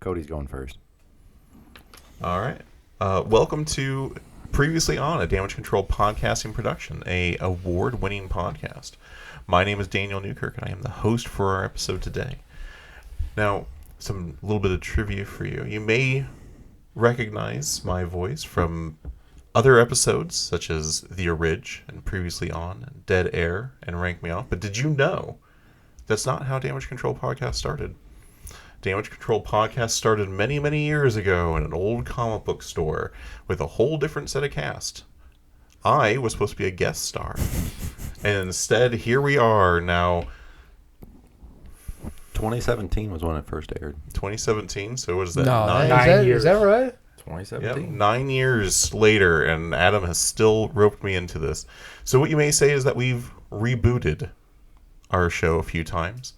Cody's going first. All right. Welcome to Previously On, a Damage Control podcasting production, a award-winning podcast. My name is Daniel Newkirk, and I am the host for our episode today. Now, some little bit of trivia for you. You may recognize my voice from other episodes, such as The Orig and Previously On, and Dead Air, and Rank Me Off. But did you know that's not how Damage Control Podcast started? Damage Control Podcast started many, many years ago in an old comic book store with a whole different set of cast. I was supposed to be a guest star. And instead, here we are now. 2017 was when it first aired. 2017, so what is that? No, 9 is that right? 2017. Yep, 9 years later, and Adam has still roped me into this. So what you may say is that we've rebooted our show a few times.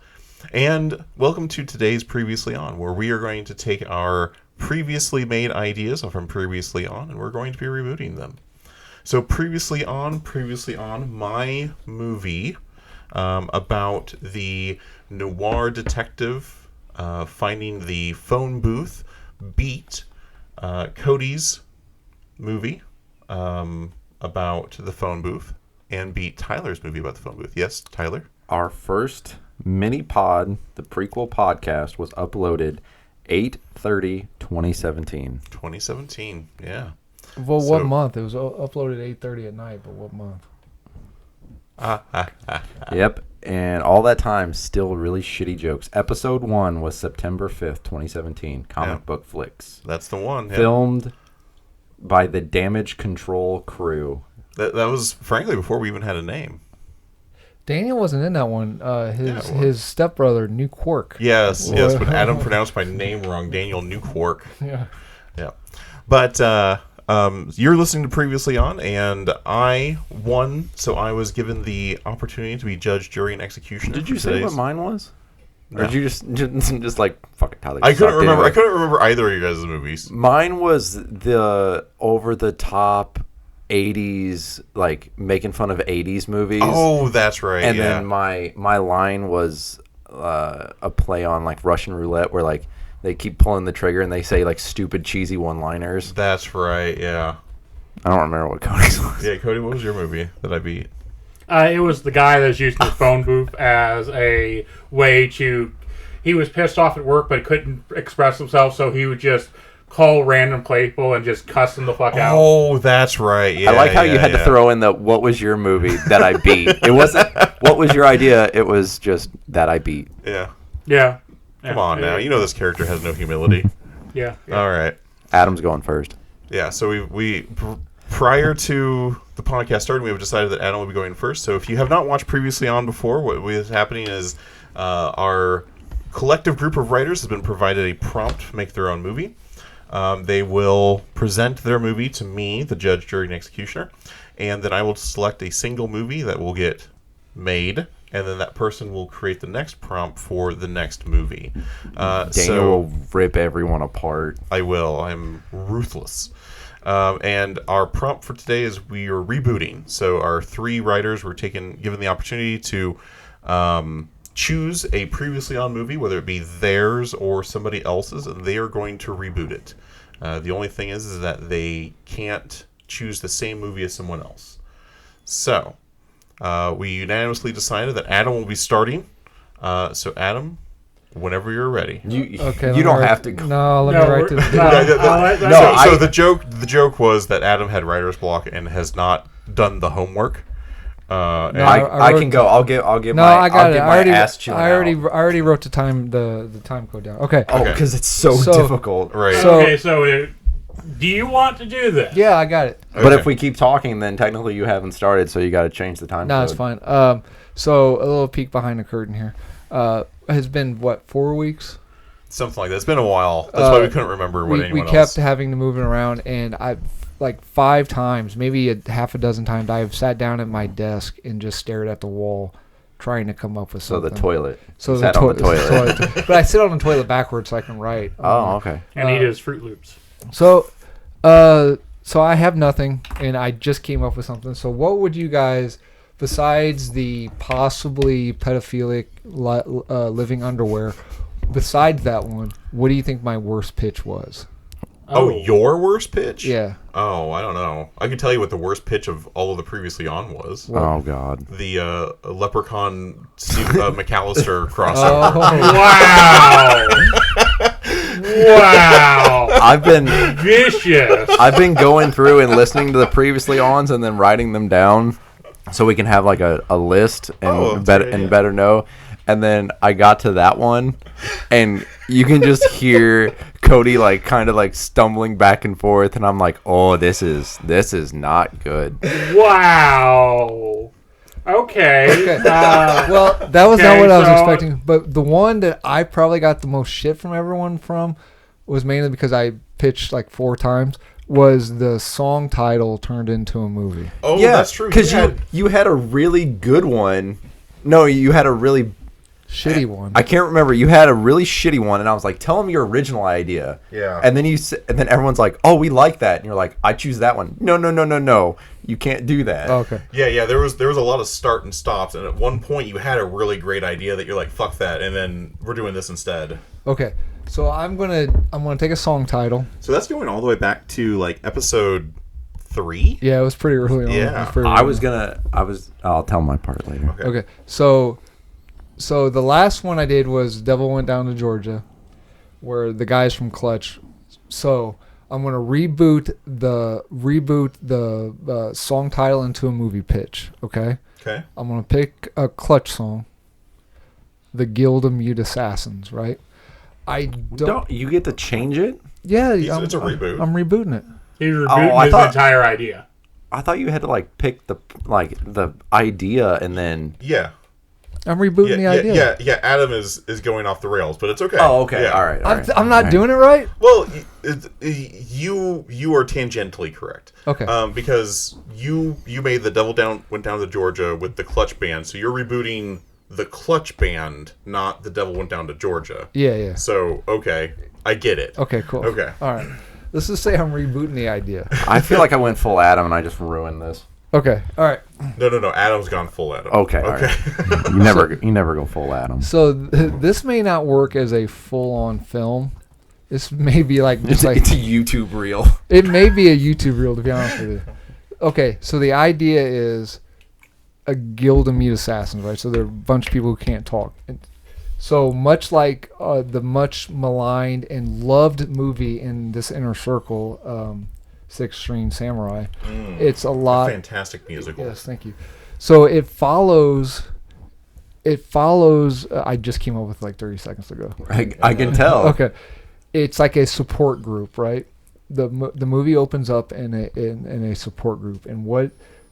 And welcome to today's Previously On, where we are going to take our previously made ideas from Previously On, and we're going to be rebooting them. So Previously On, my movie about the noir detective finding the phone booth, beat Cody's movie about the phone booth, and beat Tyler's movie about the phone booth. Yes, Tyler? Our first mini pod, the prequel podcast, was uploaded 8/30/2017. 2017, yeah. Well, what month? It was uploaded 8:30 at night, but what month? Yep, and all that time, still really shitty jokes. Episode 1 was September 5th, 2017, Comic Book Flicks. That's the one. Yeah. Filmed by the Damage Control crew. That was, frankly, before we even had a name. Daniel wasn't in that one. His stepbrother, Newkirk. Yes, but Adam pronounced my name wrong. Daniel Newkirk. Yeah. But you're listening to Previously On, and I won, so I was given the opportunity to be judge, jury, and executioner. Did you say what mine was? No. Or did you just like, fuck it, Tyler? I couldn't remember. Anyway. I couldn't remember either of you guys' movies. Mine was the over-the-top 80s, like making fun of 80s movies. Oh, that's right. And then my line was a play on like Russian roulette, where like they keep pulling the trigger and they say like stupid cheesy one-liners. That's right. Yeah. I don't remember what Cody's was. Yeah, Cody, what was your movie that I beat? It was the guy that was using the phone booth as a way to... He was pissed off at work, but couldn't express himself, so he would just call random people and just cuss them the fuck out. Oh, that's right. Yeah, I like how you had to throw in the what was your movie that I beat. It wasn't what was your idea, it was just that I beat. Yeah. Come on now. You know this character has no humility. Yeah. All right. Adam's going first. Yeah, so we prior to the podcast starting, we have decided that Adam will be going first. So if you have not watched Previously On before, what is happening is our collective group of writers has been provided a prompt to make their own movie. They will present their movie to me, the judge, jury, and executioner, and then I will select a single movie that will get made, and then that person will create the next prompt for the next movie. Daniel will rip everyone apart. I will. I'm ruthless. And our prompt for today is we are rebooting. So our three writers were given the opportunity to choose a Previously On movie, whether it be theirs or somebody else's, and they are going to reboot it. The only thing is that they can't choose the same movie as someone else. So we unanimously decided that Adam will be starting. So Adam, whenever you're ready. You don't have to. No, let me write this. So the joke was that Adam had writer's block and has not done the homework. I can go. I'll get no, my. I got it. I already wrote the time code down. Okay. Oh, because it's so difficult. Right. So do you want to do this? Yeah, I got it. But if we keep talking, then technically you haven't started, so you got to change the time. No, it's fine. So a little peek behind the curtain here. Has been 4 weeks? Something like that. It's been a while. That's why we couldn't remember what anyone else. We kept having to move it around, and I like 5 times, maybe a half a dozen times, I've sat down at my desk and just stared at the wall, trying to come up with something. So the toilet. So sat on the toilet. But I sit on the toilet backwards so I can write. Oh, okay. And eat his Fruit Loops. So I have nothing, and I just came up with something. So what would you guys, besides the possibly pedophilic living underwear, besides that one, what do you think my worst pitch was? Oh, your worst pitch? Yeah. Oh, I don't know. I can tell you what the worst pitch of all of the previously on was. Oh God. The Leprechaun McAllister crossover. Wow. I've been Vicious. I've been going through and listening to the previously ons and then writing them down so we can have like a list and better know. And then I got to that one, and you can just hear Cody like kind of like stumbling back and forth, and I'm like, oh, this is not good. Wow. Okay. Well, that was not what I was so- expecting. But the one that I probably got the most shit from everyone from was mainly because I pitched like 4 times. Was the song title turned into a movie? Oh, Yeah, that's true. because you had a really good one. No, you had a really Shitty one. I can't remember. You had a really shitty one, and I was like, "Tell them your original idea." Yeah. And then and then everyone's like, "Oh, we like that," and you're like, "I choose that one." No. You can't do that. Oh, okay. Yeah. There was a lot of start and stops, and at one point you had a really great idea that you're like, "Fuck that," and then we're doing this instead. Okay. So I'm gonna take a song title. So that's going all the way back to like episode 3. Yeah, it was pretty early on. Yeah. I'll tell my part later. Okay. So the last one I did was Devil Went Down to Georgia, where the guys from Clutch. So I'm gonna reboot the song title into a movie pitch. Okay. Okay. I'm gonna pick a Clutch song, the Guild of Mute Assassins. Right. I don't. You get to change it? Yeah. It's a reboot. I'm rebooting it. He's rebooting his entire idea. I thought you had to like pick the idea and then. Yeah. I'm rebooting the idea. Yeah. Adam is going off the rails, but it's okay. Oh, okay. Yeah. All right. I'm not doing it right. Well, you are tangentially correct. Okay. Because you made the Devil Went Down to Georgia with the Clutch band, so you're rebooting the Clutch band, not the Devil Went Down to Georgia. Yeah. So okay, I get it. Okay. Cool. Okay. All right. Let's just say I'm rebooting the idea. I feel like I went full Adam and I just ruined this. Okay. All right. No. Adam's gone full Adam. Okay. All right. You never go full Adam. So this may not work as a full-on film. This may be like just like It's a YouTube reel. it may be a YouTube reel, to be honest with you. Okay, so the idea is a guild of mute assassins, right? So they're a bunch of people who can't talk. And so much like the much maligned and loved movie in this inner circle, Six String Samurai, it's a lot. Fantastic musical. Yes, thank you. So it follows. I just came up with like 30 seconds ago. I can tell. Okay, it's like a support group, right? The movie opens up in a support group, and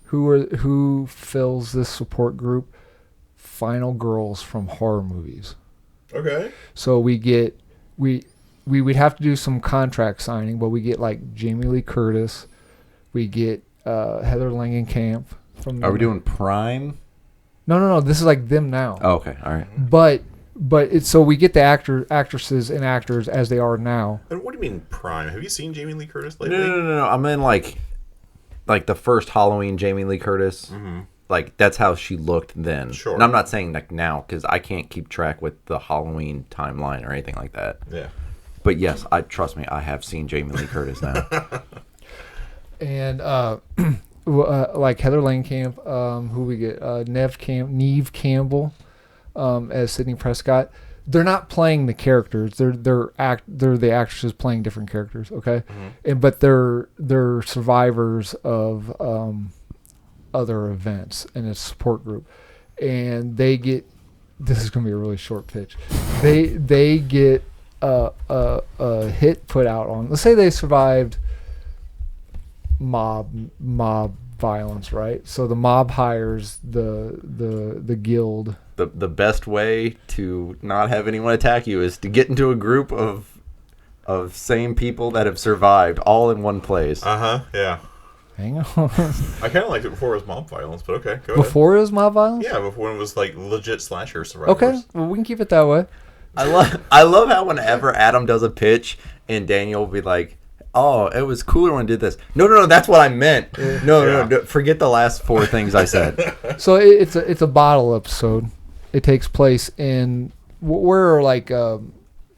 who fills this support group? Final girls from horror movies. Okay. So we would have to do some contract signing, but we get like Jamie Lee Curtis, we get Heather Langenkamp from. Are we doing Prime? No. This is like them now. Oh, okay, all right. But it's so we get the actresses and actors as they are now. And what do you mean Prime? Have you seen Jamie Lee Curtis lately? No. I'm in like the first Halloween Jamie Lee Curtis. Mm-hmm. Like that's how she looked then. Sure. And I'm not saying like now because I can't keep track with the Halloween timeline or anything like that. Yeah. But yes, trust me, I have seen Jamie Lee Curtis now. And like Heather Langenkamp, who we get, Neve Campbell as Sidney Prescott. They're not playing the characters. They're the actresses playing different characters. Okay, but they're survivors of other events in a support group, and they get. This is going to be a really short pitch. They get a hit put out on. Let's say they survived mob violence, right? So the mob hires the guild. The best way to not have anyone attack you is to get into a group of same people that have survived all in one place. Yeah. Hang on. I kind of liked it before it was mob violence, but okay, go ahead. Before it was mob violence? Yeah, before it was like legit slasher survivors. Okay, well we can keep it that way. I love how whenever Adam does a pitch and Daniel will be like, "Oh, it was cooler when I did this." No, that's what I meant. No, forget the last 4 things I said. So it's a bottle episode. It takes place in we're like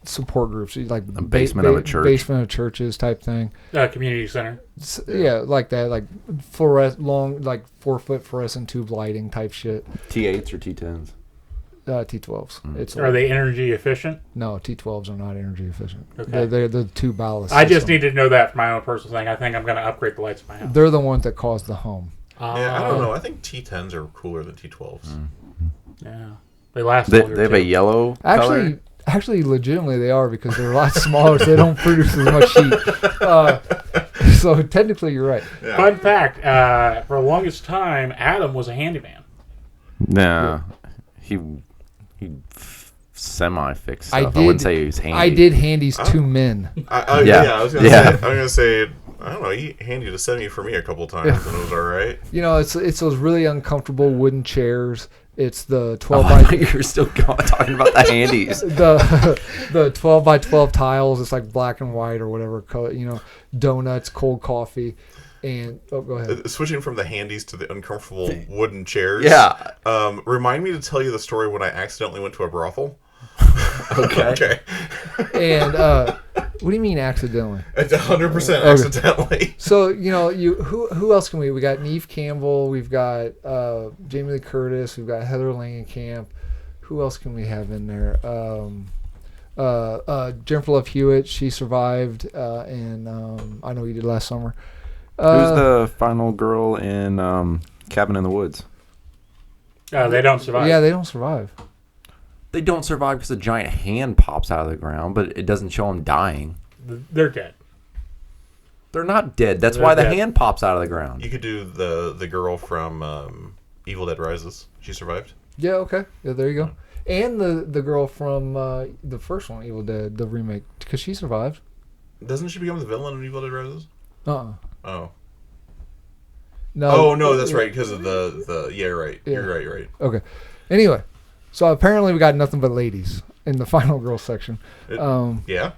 support groups, like the basement of a church, basement of churches type thing. Community center. Yeah, like that, like long, like 4-foot fluorescent tube lighting type shit. T8s or T10s? T12s. Are they energy efficient? No, T12s are not energy efficient. Okay. They're the tube ballast. I just need to know that for my own personal thing. I think I'm going to upgrade the lights in my house. They're the ones that cause the hum. Yeah, I don't know. I think T10s are cooler than T12s. Yeah, they last. They have a yellow color? Actually, legitimately, they are because they're a lot smaller, so they don't produce as much heat. So technically, you're right. Yeah. Fun fact: for the longest time, Adam was a handyman. Nah, he semi-fixed stuff. I wouldn't say he was handy. I did handies to men. I was gonna say. I don't know. He handed a semi for me a couple times, and it was all right. You know, it's those really uncomfortable wooden chairs. It's the 12 I thought you were still talking about the handies. the 12 by 12 tiles. It's like black and white or whatever color. You know, donuts, cold coffee, and go ahead. Switching from the handies to the uncomfortable wooden chairs. Yeah. Remind me to tell you the story when I accidentally went to a brothel. Okay. And what do you mean accidentally? It's 100% accidentally. So who else can we got Neve Campbell, we've got Jamie Lee Curtis, we've got Heather Langenkamp. Who else can we have in there? Jennifer Love Hewitt, she survived, and I know you did last summer. Who's the final girl in Cabin in the Woods? They don't survive. Yeah, they don't survive. They don't survive because a giant hand pops out of the ground, but it doesn't show them dying. They're dead. They're not dead. That's why the hand pops out of the ground. You could do the girl from Evil Dead Rises. She survived. Yeah, okay. Yeah, there you go. And the girl from the first one, Evil Dead, the remake, because she survived. Doesn't she become the villain in Evil Dead Rises? Oh. No. Oh, no, that's right, because of the yeah, right. Yeah. You're right. Okay. Anyway, so apparently we got nothing but ladies in the final girl section. Yeah.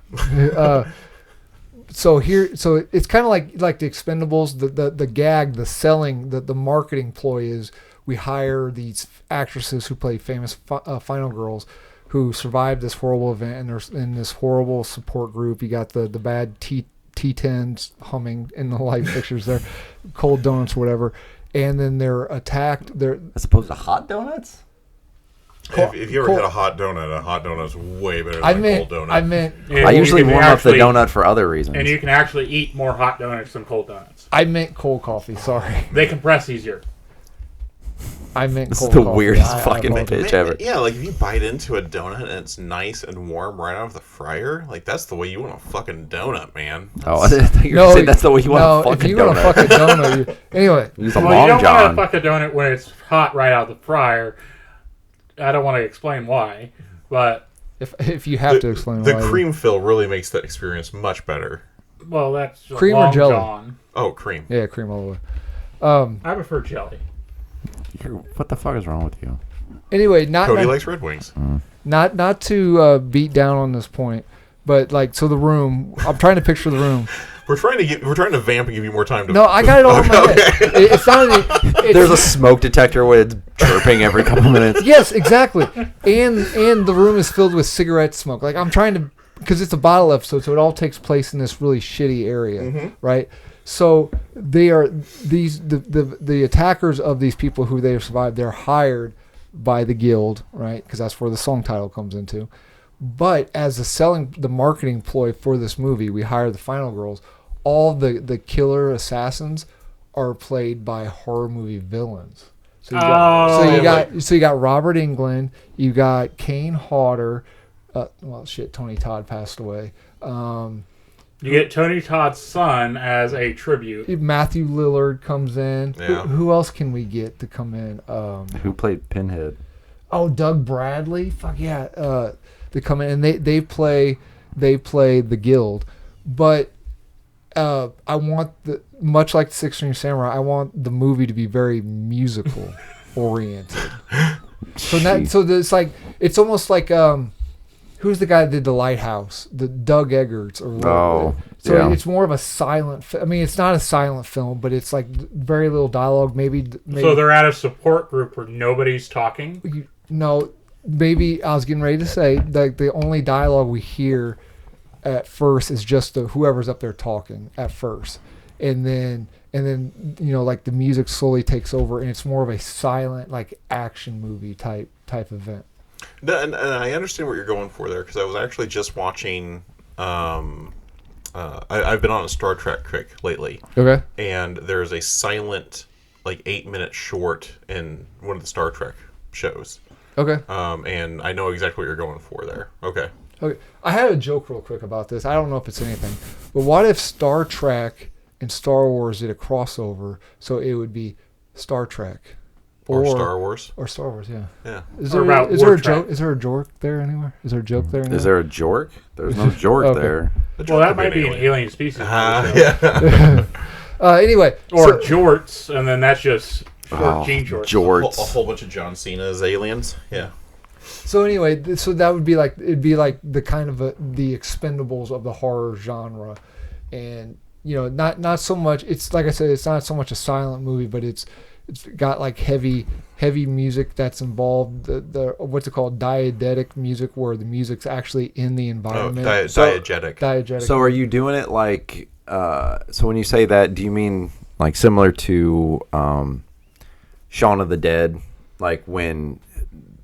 So it's kind of like the Expendables. The gag, the selling, the marketing ploy is we hire these actresses who play famous final girls who survived this horrible event, and they're in this horrible support group. You got the bad T10s humming in the light pictures there, cold donuts, whatever, and then they're attacked. As opposed to hot donuts. If you ever had a hot donut's way better than a cold donut. I usually warm up the donut for other reasons. And you can actually eat more hot donuts than cold donuts. I meant cold coffee. Sorry. They compress easier. I meant this cold is the coffee. weirdest fucking pitch ever. Yeah, like if you bite into a donut and it's nice and warm right out of the fryer, like that's the way you want a fucking donut, man. Oh, I thought you were going to say that's the way you want a fucking donut. If you want a fucking donut, anyway. Use a Long Long you don't John. want to fuck a donut when it's hot right out of the fryer. I don't want to explain why, but if you have to explain why. The cream fill really makes that experience much better. Well, that's cream Long or jelly? John. Oh, cream. Yeah, cream all the way. I prefer jelly. What the fuck is wrong with you? Anyway, Cody likes Red Wings. Not to beat down on this point, but so the room. I'm trying to picture the room. We're trying to vamp and give you more time to. No, I got it all in my head. It's not. There's a smoke detector where it's chirping every couple minutes. Yes, exactly. And the room is filled with cigarette smoke. Like I'm trying to, because it's a bottle episode, so it all takes place in this really shitty area, right? So they are the attackers of these people who they have survived. They're hired by the guild, right? Because that's where the song title comes into. But as the marketing ploy for this movie, we hire the final girls. All the killer assassins are played by horror movie villains. So you got Robert Englund, you got Kane Hodder. Tony Todd passed away. You get Tony Todd's son as a tribute. Matthew Lillard comes in. Yeah. Who else can we get to come in? Who played Pinhead? Oh, Doug Bradley. Fuck yeah. They come in and they play the guild, but I want much like the Six String Samurai, I want the movie to be very musical oriented. So it's like it's almost like who's the guy that did The Lighthouse? The Doug Eggers or whatever. Oh, so yeah. It's more of a silent. I mean, it's not a silent film, but it's like very little dialogue. Maybe. So they're at a support group where nobody's talking. No, maybe I was getting ready to say like the only dialogue we hear at first is just whoever's up there talking at first, and then like the music slowly takes over and it's more of a silent like action movie type event. And I understand what you're going for there, because I was actually just watching. I've been on a Star Trek kick lately. Okay. And there's a silent, like 8-minute short in one of the Star Trek shows. Okay. And I know exactly what you're going for there. Okay. Okay. I had a joke real quick about this. I don't know if it's anything, but what if Star Trek and Star Wars did a crossover, so it would be Star Trek. Or Star Wars. Or Star Wars, yeah. Yeah. Is there a joke? Is there a jork there anywhere? Is there a joke there anywhere? Is there a jork? There's no jork there. Well, that might be an alien species. Yeah. Anyway. Or jorts, and then that's just short jean shorts. Jorts. A whole bunch of John Cena's aliens. Yeah. So anyway, so that would be like, it'd be like the kind of the Expendables of the horror genre. And, not so much, it's like I said, it's not so much a silent movie, but it's got like heavy music that's involved. The what's it called, diegetic music, where the music's actually in the environment. Diegetic. Diegetic. So are you doing it like? So when you say that, do you mean like similar to Shaun of the Dead, like when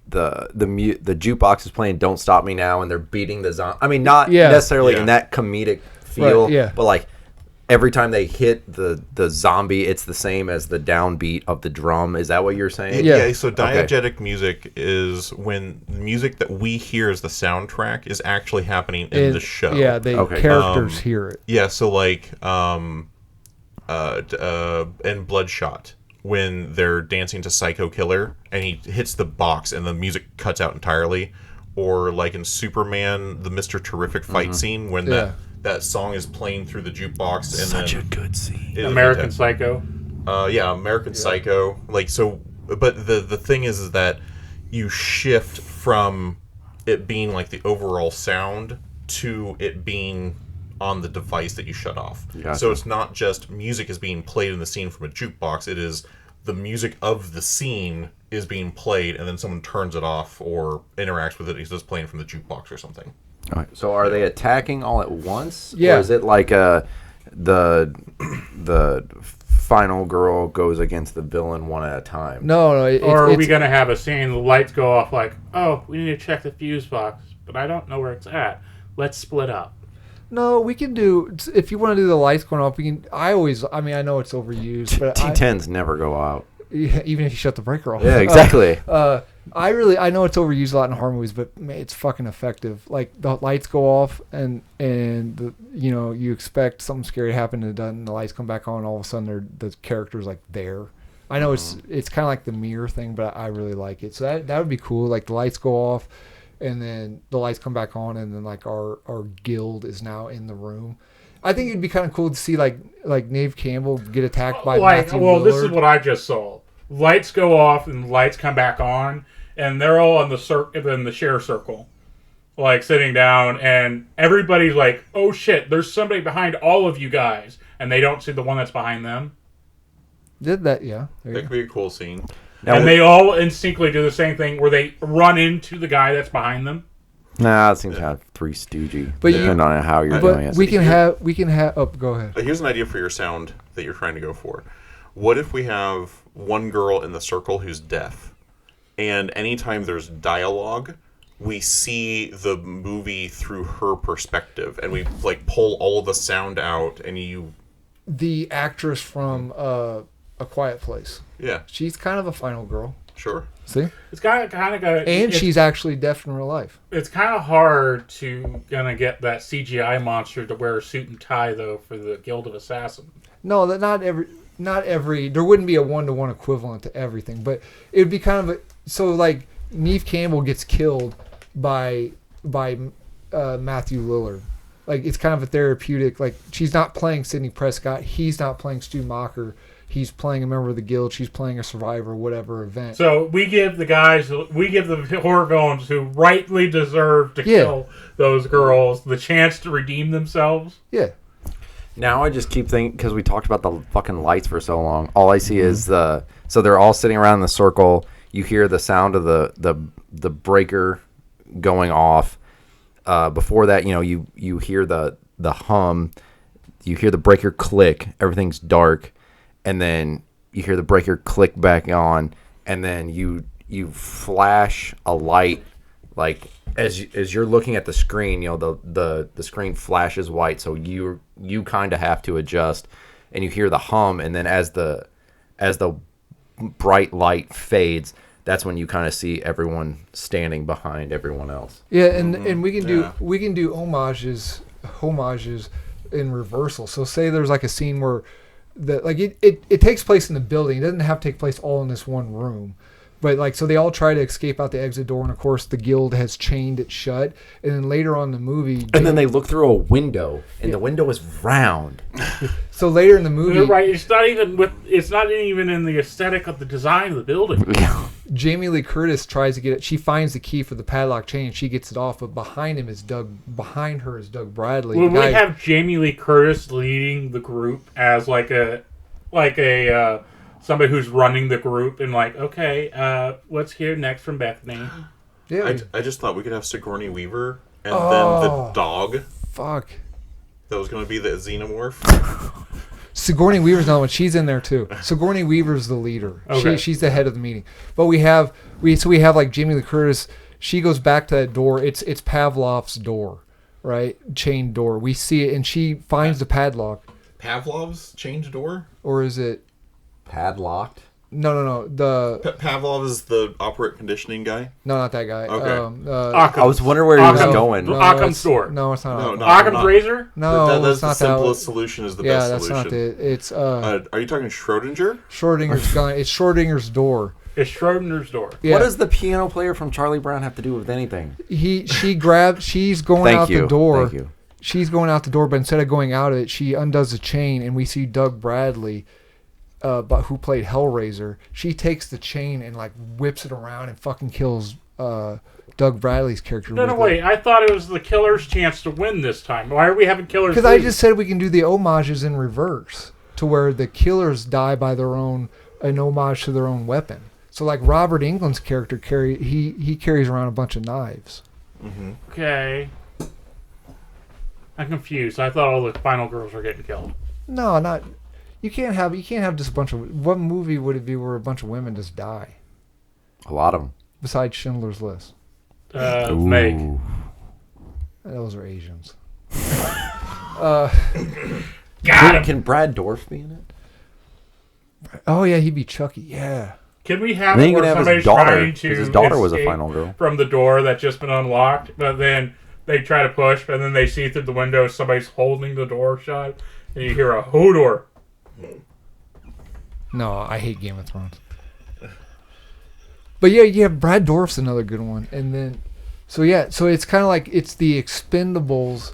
the jukebox is playing "Don't Stop Me Now" and they're beating the zombie? I mean, not necessarily in that comedic feel, but like. Every time they hit the zombie, it's the same as the downbeat of the drum. Is that what you're saying? Yeah. So diegetic music is when the music that we hear as the soundtrack is actually happening in the show. Yeah, characters hear it. Yeah. So like, in Bloodshot, when they're dancing to Psycho Killer and he hits the box and the music cuts out entirely, or like in Superman, the Mr. Terrific fight scene when that song is playing through the jukebox. Such a good scene. American Psycho. American Psycho. Like, so, but the thing is that you shift from it being like the overall sound to it being on the device that you shut off. Gotcha. So it's not just music is being played in the scene from a jukebox. It is the music of the scene is being played, and then someone turns it off or interacts with it. It's just playing from the jukebox or something. All right. So are they attacking all at once? Yeah. Or is it like the final girl goes against the villain one at a time? No. Or are we going to have a scene, the lights go off like, oh, we need to check the fuse box, but I don't know where it's at. Let's split up. No, we can do, if you want to do the lights going off, we can, I know it's overused, but T10s never go out. Even if you shut the breaker off. Yeah, exactly. I know it's overused a lot in horror movies, but man, it's fucking effective. Like the lights go off and you expect something scary to happen and the lights come back on, and all of a sudden the character's like there. I know it's kind of like the mirror thing, but I really like it. So that would be cool. Like the lights go off and then the lights come back on, and then like our guild is now in the room. I think it'd be kind of cool to see like Neve Campbell get attacked by Matthew Lillard. This is what I just saw. Lights go off and lights come back on, and they're all in the share circle, like sitting down, and everybody's like, "Oh shit, there's somebody behind all of you guys," and they don't see the one that's behind them. Did that? Yeah, that could be a cool scene. And they all instinctively do the same thing, where they run into the guy that's behind them. Nah, it seems kind of Three Stoogey. But depending on how you're doing it. We can have. Oh, go ahead. Here's an idea for your sound that you're trying to go for. What if we have one girl in the circle who's deaf, and anytime there's dialogue, we see the movie through her perspective, and we like pull all of the sound out, and the actress from A Quiet Place. Yeah, she's kind of a final girl. Sure. See, it's kind of and she's actually deaf in real life. It's kind of hard to get that CGI monster to wear a suit and tie though for the Guild of Assassins. No, not every. There wouldn't be a 1-to-1 equivalent to everything, but it would be kind of so like Neve Campbell gets killed by Matthew Lillard. Like it's kind of a therapeutic. Like she's not playing Sidney Prescott. He's not playing Stu Macher. He's playing a member of the guild. She's playing a survivor, whatever event. So we give the horror villains who rightly deserve to kill those girls the chance to redeem themselves. Yeah. Now I just keep thinking, because we talked about the fucking lights for so long, all I see is so they're all sitting around in the circle. you hear the sound of the breaker going off. Before that, you hear the hum, you hear the breaker click, everything's dark, and then you hear the breaker click back on, and then you flash a light, like as you're looking at the screen, the screen flashes white, so you kind of have to adjust, and you hear the hum, and then as the bright light fades, that's when you kind of see everyone standing behind everyone else. Yeah, and we can do homages in reversal. So say there's like a scene where it takes place in the building. It doesn't have to take place all in this one room. But like, so they all try to escape out the exit door, and of course the guild has chained it shut. And then later on in the movie, and then they look through a window, and the window is round. So later in the movie, you're right. It's not even in the aesthetic of the design of the building. Jamie Lee Curtis tries to get it. She finds the key for the padlock chain. She gets it off, but behind her is Doug Bradley. When we have Jamie Lee Curtis leading the group as like a somebody who's running the group, and like, okay, let's hear next from Bethany. Yeah, I just thought we could have Sigourney Weaver and then the dog. Fuck. That was going to be the xenomorph. Sigourney Weaver's not one. She's in there too. Sigourney Weaver's the leader. Okay. She's the head of the meeting. But we have like Jamie Lee Curtis. She goes back to that door. It's Pavlov's door, right? Chained door. We see it, and she finds the padlock. Pavlov's chained door? Or is it padlocked? No. Pavlov is the operant conditioning guy? No, not that guy. Okay. I was wondering where he was going. Occam's door. No, it's not. Occam's razor? No, that's it's not the simplest solution is the best solution. Yeah, that's not it. It's are you talking Schrodinger? Schrodinger's gun. It's Schrodinger's door. It's Schrodinger's door. Yeah. What does the piano player from Charlie Brown have to do with anything? She's going out the door. Thank you. She's going out the door, but instead of going out of it, she undoes the chain, and we see Doug Bradley, who played Hellraiser. She takes the chain and like whips it around and fucking kills Doug Bradley's character. No, wait. I thought it was the killer's chance to win this time. Why are we having killers? Because I just said we can do the homages in reverse, to where the killers die by an homage to their own weapon. So like Robert Englund's character he carries around a bunch of knives. Mm-hmm. Okay. I'm confused. I thought all the final girls were getting killed. No, not. You can't have just a bunch of. What movie would it be where a bunch of women just die? A lot of them. Besides Schindler's List. Meg. Those are Asians. Can Brad Dourif be in it? Oh yeah, he'd be Chucky. Yeah. Can we have it where somebody's trying to his daughter was a final girl from the door that's just been unlocked, but then they try to push, and then they see through the window somebody's holding the door shut, and you hear a Hodor. No, I hate Game of Thrones. But yeah, Brad Dourif's another good one, and then so it's kind of like it's the Expendables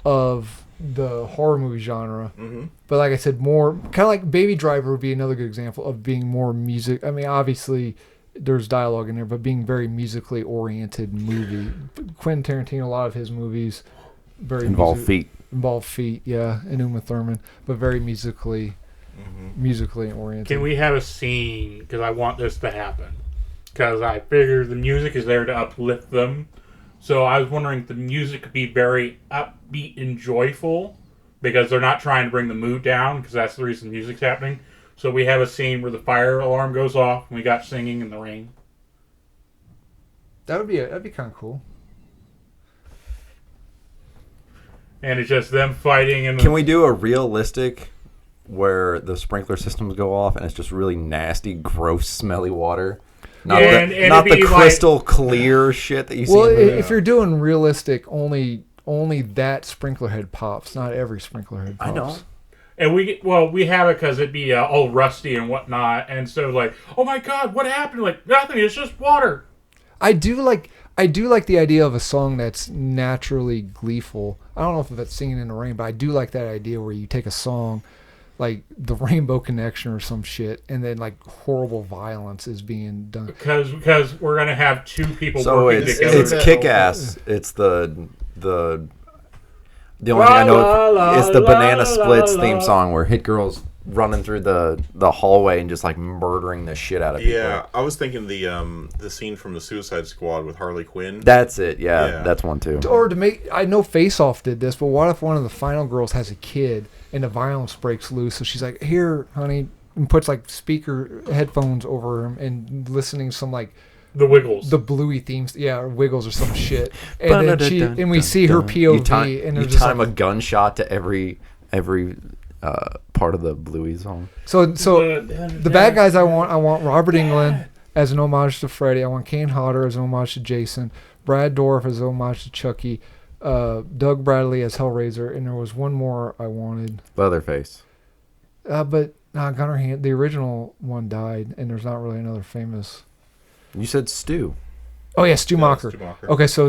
of the horror movie genre. Mm-hmm. But like I said, more kind of like Baby Driver would be another good example of being more music. I mean, obviously there's dialogue in there, but being very musically oriented movie. Quentin Tarantino, a lot of his movies very involve feet, yeah, and Uma Thurman, but very musically oriented. Can we have a scene? Because I want this to happen. Because I figure the music is there to uplift them. So I was wondering if the music could be very upbeat and joyful, because they're not trying to bring the mood down, because that's the reason the music's happening. So we have a scene where the fire alarm goes off, and we got singing in the rain. That'd be kind of cool. And it's just them fighting. And can we do a realistic where the sprinkler systems go off and it's just really nasty, gross, smelly water? Not the crystal clear shit that you see. Well, if you're doing realistic, only that sprinkler head pops. Not every sprinkler head pops. I know. And we have it because it'd be all rusty and whatnot, and so like, oh my god, what happened? Like nothing. It's just water. I do like the idea of a song that's naturally gleeful. I don't know if that's Singing in the Rain, but I do like that idea where you take a song like The Rainbow Connection or some shit, and then like horrible violence is being done. Because we're gonna have two people working together. So it's Kick-Ass. It's the only thing I know. It's the Banana Splits theme song where Hit Girls running through the hallway and just like murdering the shit out of people. Yeah, I was thinking the scene from the Suicide Squad with Harley Quinn. That's it. Yeah, that's one too. Or to make, I know Face Off did this, but what if one of the final girls has a kid and the violence breaks loose? So she's like, "Here, honey," and puts like speaker headphones over him and listening to some like the Wiggles, the Bluey themes, or Wiggles or some shit. And then we see her POV, and you there's just time like, a gunshot to every part of the Bluey song. So the bad guys I want Robert Englund as an homage to Freddy. I want Kane Hodder as an homage to Jason. Brad Dourif as an homage to Chucky. Doug Bradley as Hellraiser. And there was one more I wanted. Leatherface. But Gunnar Hand, the original one died, and there's not really another famous. You said Stu. Oh yeah, Stu Macher. Okay, so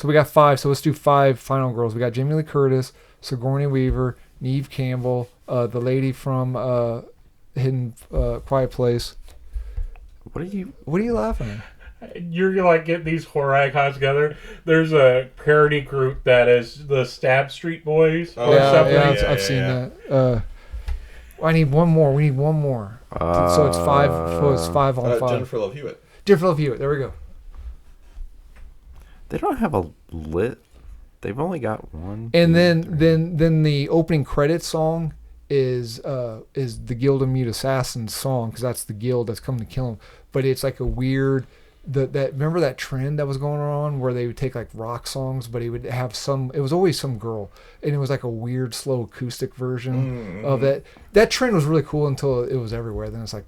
we got 5. So let's do 5 final girls. We got Jamie Lee Curtis, Sigourney Weaver, Neve Campbell, the lady from Hidden Quiet Place. What are you laughing at? You're gonna like get these horror icons together. There's a parody group that is the Stab Street Boys. Oh, yeah, I've seen that. I need one more. We need one more. So it's 5. So it's 5 on 5. Jennifer Love Hewitt. Jennifer Love Hewitt. There we go. They don't have a lit. They've only got one. And then the opening credits song is the Guild of Mute Assassins song, because that's the guild that's coming to kill him. But it's like a weird remember that trend that was going on where they would take like rock songs, but it would have it was always some girl, and it was like a weird slow acoustic version of that. That trend was really cool until it was everywhere. Then it's like,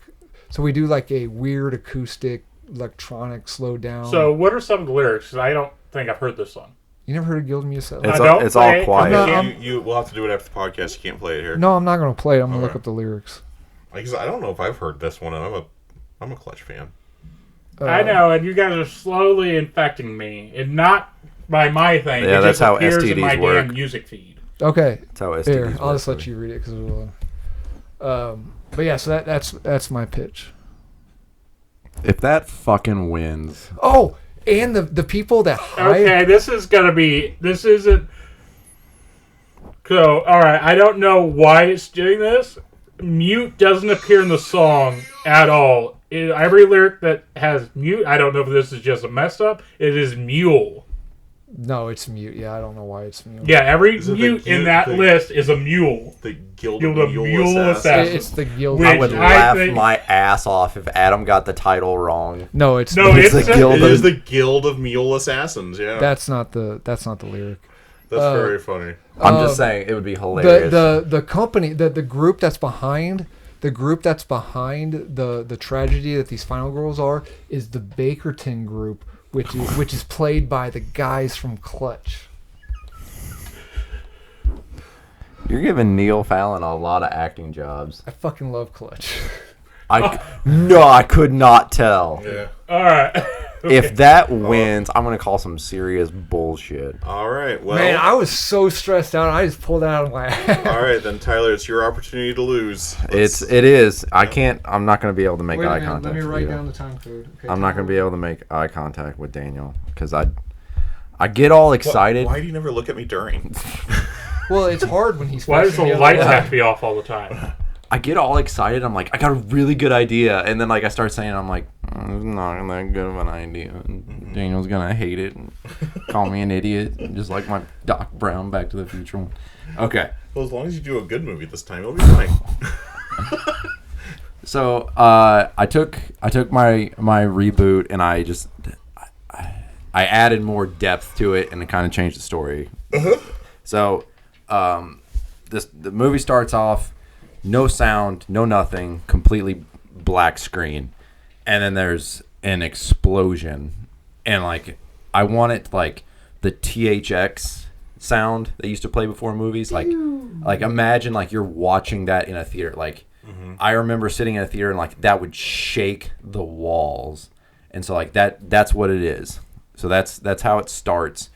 so we do like a weird acoustic electronic slowed down. So what are some of the lyrics? 'Cause I don't think I've heard this song. You never heard of Guild of Mute Assassins? It's all quiet. You will have to do it after the podcast. You can't play it here. No, I'm not going to play it. I'm going to look up the lyrics. I don't know if I've heard this one, and I'm a Clutch fan. I know, and you guys are slowly infecting me, and not by my thing. Yeah, it that's just how appears STDs in my work. damn music feed. Okay. That's how STDs Here, work. I'll just let you read it because but yeah, so that's my pitch. If that fucking wins. Oh, and the people that hide. Okay, this isn't. So, all right, I don't know why it's doing this. Mute doesn't appear in the song at all. Every lyric that has mute, I don't know if this is just a mess up. It is mule. No, it's mute. Yeah, I don't know why it's mule. Yeah, every mute in that list is a mule. The Guild of of Mule Assassins. Assassins. It's the Guild. Which I would I laugh my ass off if Adam got the title wrong. No, it's It's the Guild It of... is the Guild of Mule Assassins. Yeah, That's not the lyric. that's very funny. I'm just saying it would be hilarious. The company, the group that's behind the tragedy that these final girls are is the Bakerton group, which is played by the guys from Clutch. You're giving Neil Fallon a lot of acting jobs. I fucking love Clutch. I could not tell. Yeah. All right. If that wins, I'm gonna call some serious bullshit. All right. Well, Man, I was so stressed out. I just pulled it out of my ass. all right then, Tyler. It's your opportunity to lose. It is. I'm not gonna be able to make Wait a eye minute, contact. let me with write you. down the time code. Okay, I'm not gonna be able to make eye contact with Daniel because I get all excited. Why do you never look at me during? Well, it's hard when he's. Why does the facing lights other way. have to be off all the time? I get all excited. I'm like, I got a really good idea, and then like I start saying, I'm like, it's not that good of an idea. And Daniel's gonna hate it and call me an idiot, just like my Doc Brown Back to the Future one. Okay. Well, as long as you do a good movie this time, it'll be fine. So I took my reboot and I added more depth to it and it kind of changed the story. So the movie starts off, no sound, no nothing, completely black screen, and then there's an explosion, and like I want it like the THX sound that used to play before movies, like imagine like you're watching that in a theater. Like I remember sitting in a theater and like that would shake the walls, and so like that's what it is. So that's how it starts,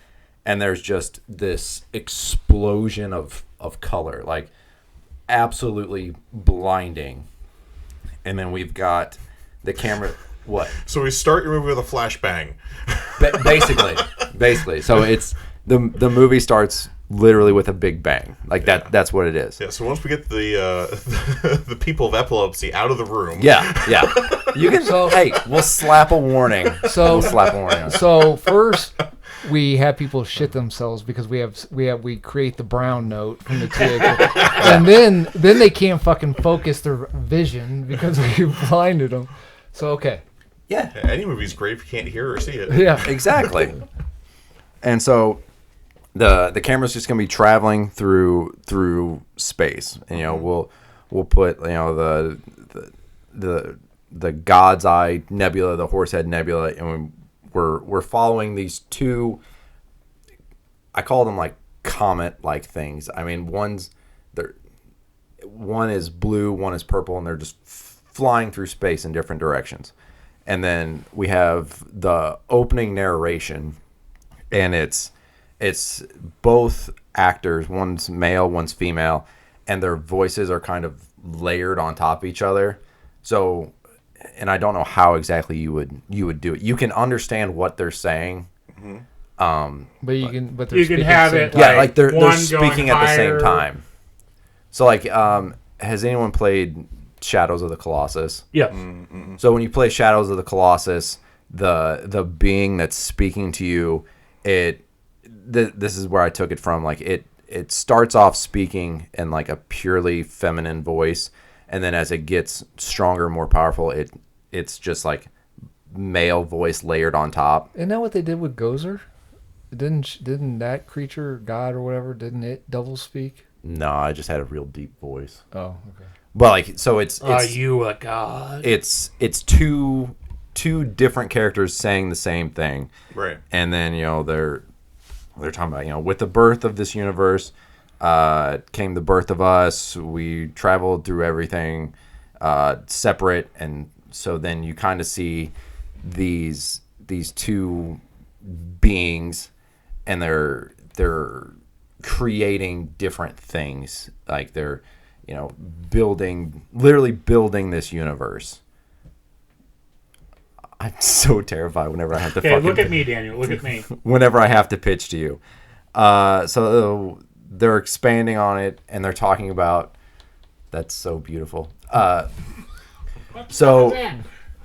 and there's just this explosion of color, like absolutely blinding. And then we've got the camera. What? So we start your movie with a flashbang. Basically. So it's the movie starts literally with a big bang. Like that's what it is. Yeah, so once we get the the people of epilepsy out of the room. Yeah. You can hey, we'll slap a warning. So we'll slap a warning. So first we have people shit themselves because we create the brown note from the TIG. And then they can't fucking focus their vision because we blinded them. So okay. Yeah. Any movie's great if you can't hear or see it. Yeah. Exactly. And so the camera's just gonna be traveling through space, and we'll put the God's Eye Nebula, the Horsehead Nebula, and we're following these two. I call them like comet-like things. I mean, one is blue, one is purple, and they're just flying through space in different directions. And then we have the opening narration, and it's both actors, one's male, one's female, and their voices are kind of layered on top of each other. So, and I don't know how exactly you would do it. You can understand what they're saying, but you can have it. like they're one speaking at the same time. So like, has anyone played Shadows of the Colossus? Yes. So when you play Shadows of the Colossus, the being that's speaking to you, this is where I took it from. Like it starts off speaking in like a purely feminine voice, and then as it gets stronger, more powerful, it's just like male voice layered on top. Isn't that what they did with Gozer? Didn't that creature, God or whatever, didn't it double speak? No, I just had a real deep voice. Oh, okay. But like, so it's Are you a god? It's two different characters saying the same thing, Right? And then they're talking about with the birth of this universe came the birth of us. We traveled through everything separate, and so then you kind of see these two beings, and they're creating different things. Like they're literally building this universe. I'm so terrified whenever I have to fucking... look at me, Daniel. Look at me. Whenever I have to pitch to you. So they're expanding on it, and they're talking about... That's so beautiful. But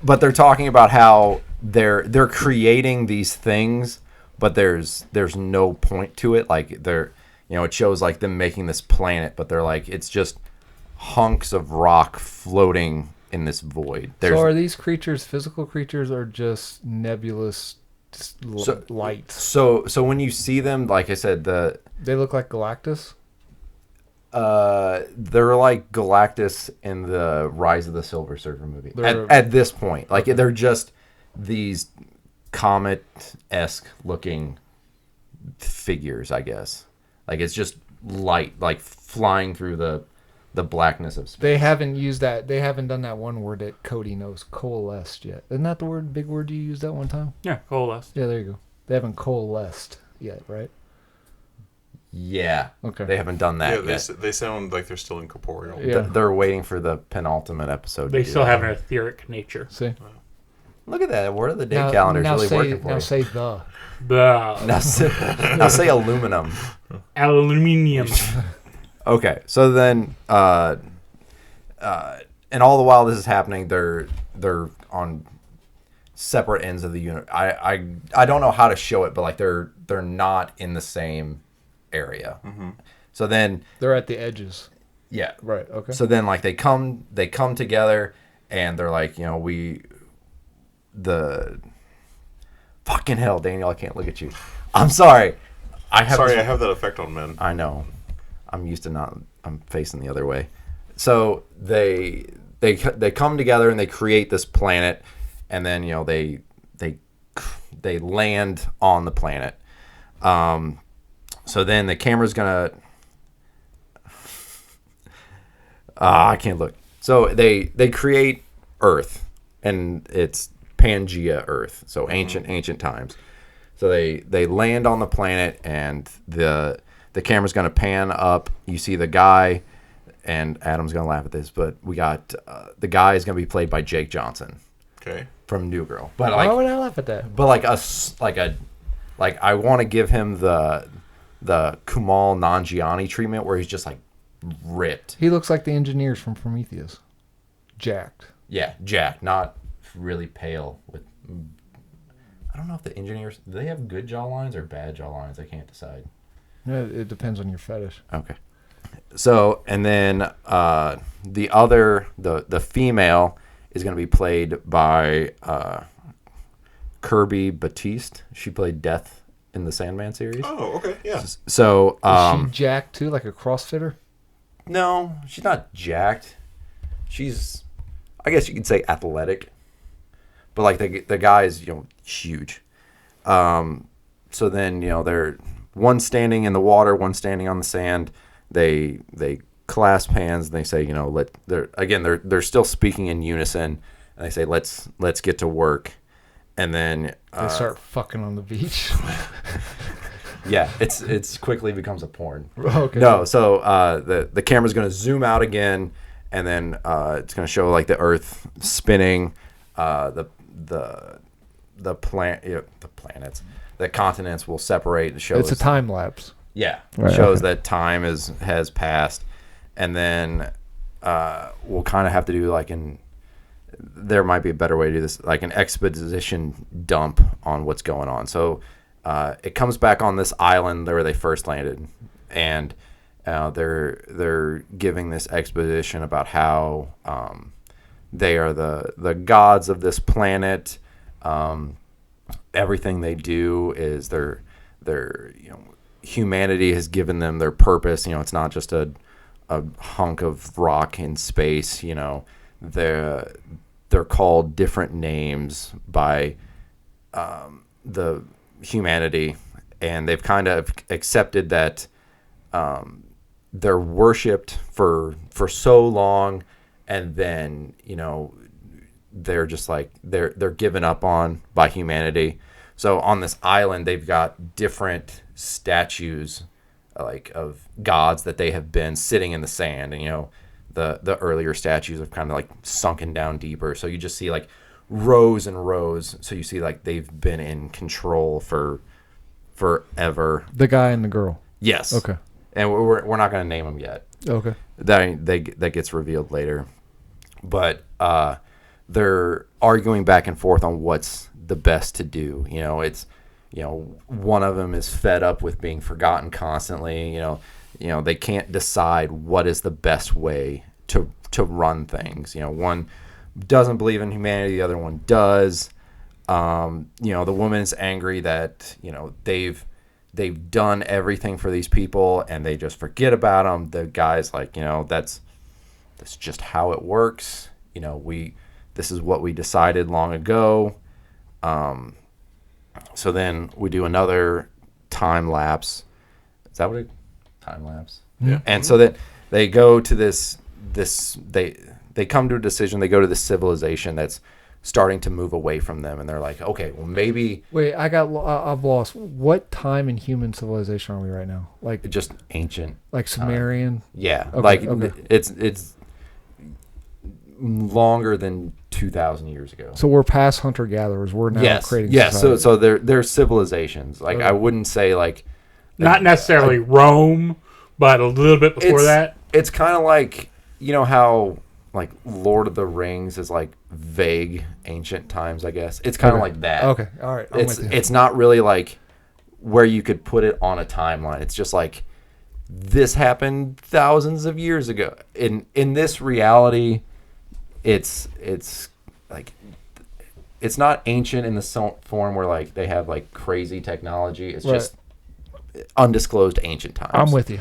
they're talking about how they're creating these things, but there's no point to it. Like it shows like them making this planet, but they're like, it's just hunks of rock floating in this void. So are these creatures physical creatures or just nebulous lights? So when you see them, like I said, they look like Galactus? They're like Galactus in the Rise of the Silver Surfer movie. At this point. Like they're just these comet-esque looking figures, I guess. Like it's just light, like flying through the blackness of space. They haven't used that. They haven't done that one word that Cody knows, coalesced yet. Isn't that the big word you used that one time? Yeah, coalesced. Yeah, there you go. They haven't coalesced yet, right? Yeah. Okay. They haven't done that yet. They sound like they're still incorporeal. Yeah. They're waiting for the penultimate episode. They still have an etheric nature. See? Look at that. Word of the day calendar's really working for you. Now say the. Now say aluminum. Aluminium. Okay, so then, and all the while this is happening, they're on separate ends of the unit. I don't know how to show it, but like they're not in the same area. Mm-hmm. So then they're at the edges. Yeah. Right. Okay. So then like they come together, and they're like, fucking hell, Daniel, I can't look at you. I'm sorry. I have that effect on men. I know. I'm used to I'm facing the other way. So they come together and they create this planet, and then they land on the planet. So then the camera's gonna I can't look. So they create Earth, and it's Pangea Earth, so ancient times. So they land on the planet, and the camera's going to pan up. You see the guy, and Adam's going to laugh at this, but we got the guy is going to be played by Jake Johnson. Okay. From New Girl. But why would I laugh at that? But I want to give him the the Kumail Nanjiani treatment where he's just like ripped. He looks like the engineers from Prometheus. Jacked. Yeah, Jack, not really pale. With I don't know if the engineers, do they have good jaw lines or bad jaw lines? I can't decide. Yeah, it depends on your fetish. Okay. So, and then the female is going to be played by Kirby Batiste. She played Death in the Sandman series. Oh, okay, yeah. So, Is she jacked too, like a CrossFitter? no, she's not jacked. She's, I guess you could say athletic, but like the guy is, huge. So then, they're one standing in the water, one standing on the sand. They clasp hands and they say, they're still speaking in unison, and they say, let's get to work. And then They start fucking on the beach. yeah, it's quickly becomes a porn. Okay. No, so the camera's going to zoom out again, and then it's going to show like the Earth spinning, the planets, the continents will separate. It shows It's a time lapse. Yeah, Right, shows okay. that time has passed, and then we'll kind of have to do there might be a better way to do this, like an exposition dump on what's going on. So it comes back on this island where they first landed, and they're giving this exposition about how they are the gods of this planet. Everything they do is their humanity has given them their purpose. It's not just a hunk of rock in space. They're called different names by the humanity, and they've kind of accepted that they're worshipped for so long, and then they're just like they're given up on by humanity. So on this island, they've got different statues, like of gods that they have been sitting in the sand, and the earlier statues have kind of like sunken down deeper. So you just see like rows and rows. So you see like they've been in control for forever. The guy and the girl. Yes. Okay. And we're not going to name them yet. Okay. That gets revealed later. But they're arguing back and forth on what's the best to do. It's one of them is fed up with being forgotten constantly. They can't decide what is the best way to run things. One doesn't believe in humanity, the other one does. The woman's angry that they've done everything for these people and they just forget about them. The guy's like, that's just how it works. This is what we decided long ago. So then we do another time lapse. Is that what it? Time lapse. Yeah. And so that they go to this they come to a decision. They go to this civilization that's starting to move away from them, and they're like, okay, well maybe. Wait, I've lost. What time in human civilization are we right now? Like Just ancient. like Sumerian. Yeah, Okay. It's longer than 2,000 years ago. So we're past hunter gatherers. We're now creating. Yes. society. So they're civilizations. Like Okay. I wouldn't say like Not necessarily Rome, but a little bit before that. It's kind of like how like Lord of the Rings is like vague ancient times. I guess it's kind of like that. Okay. All right. I'm with you. It's not really like where you could put it on a timeline. It's just like this happened thousands of years ago. In this reality, it's like it's not ancient in the form where like they have like crazy technology. It's Right. just undisclosed ancient times. I'm with you.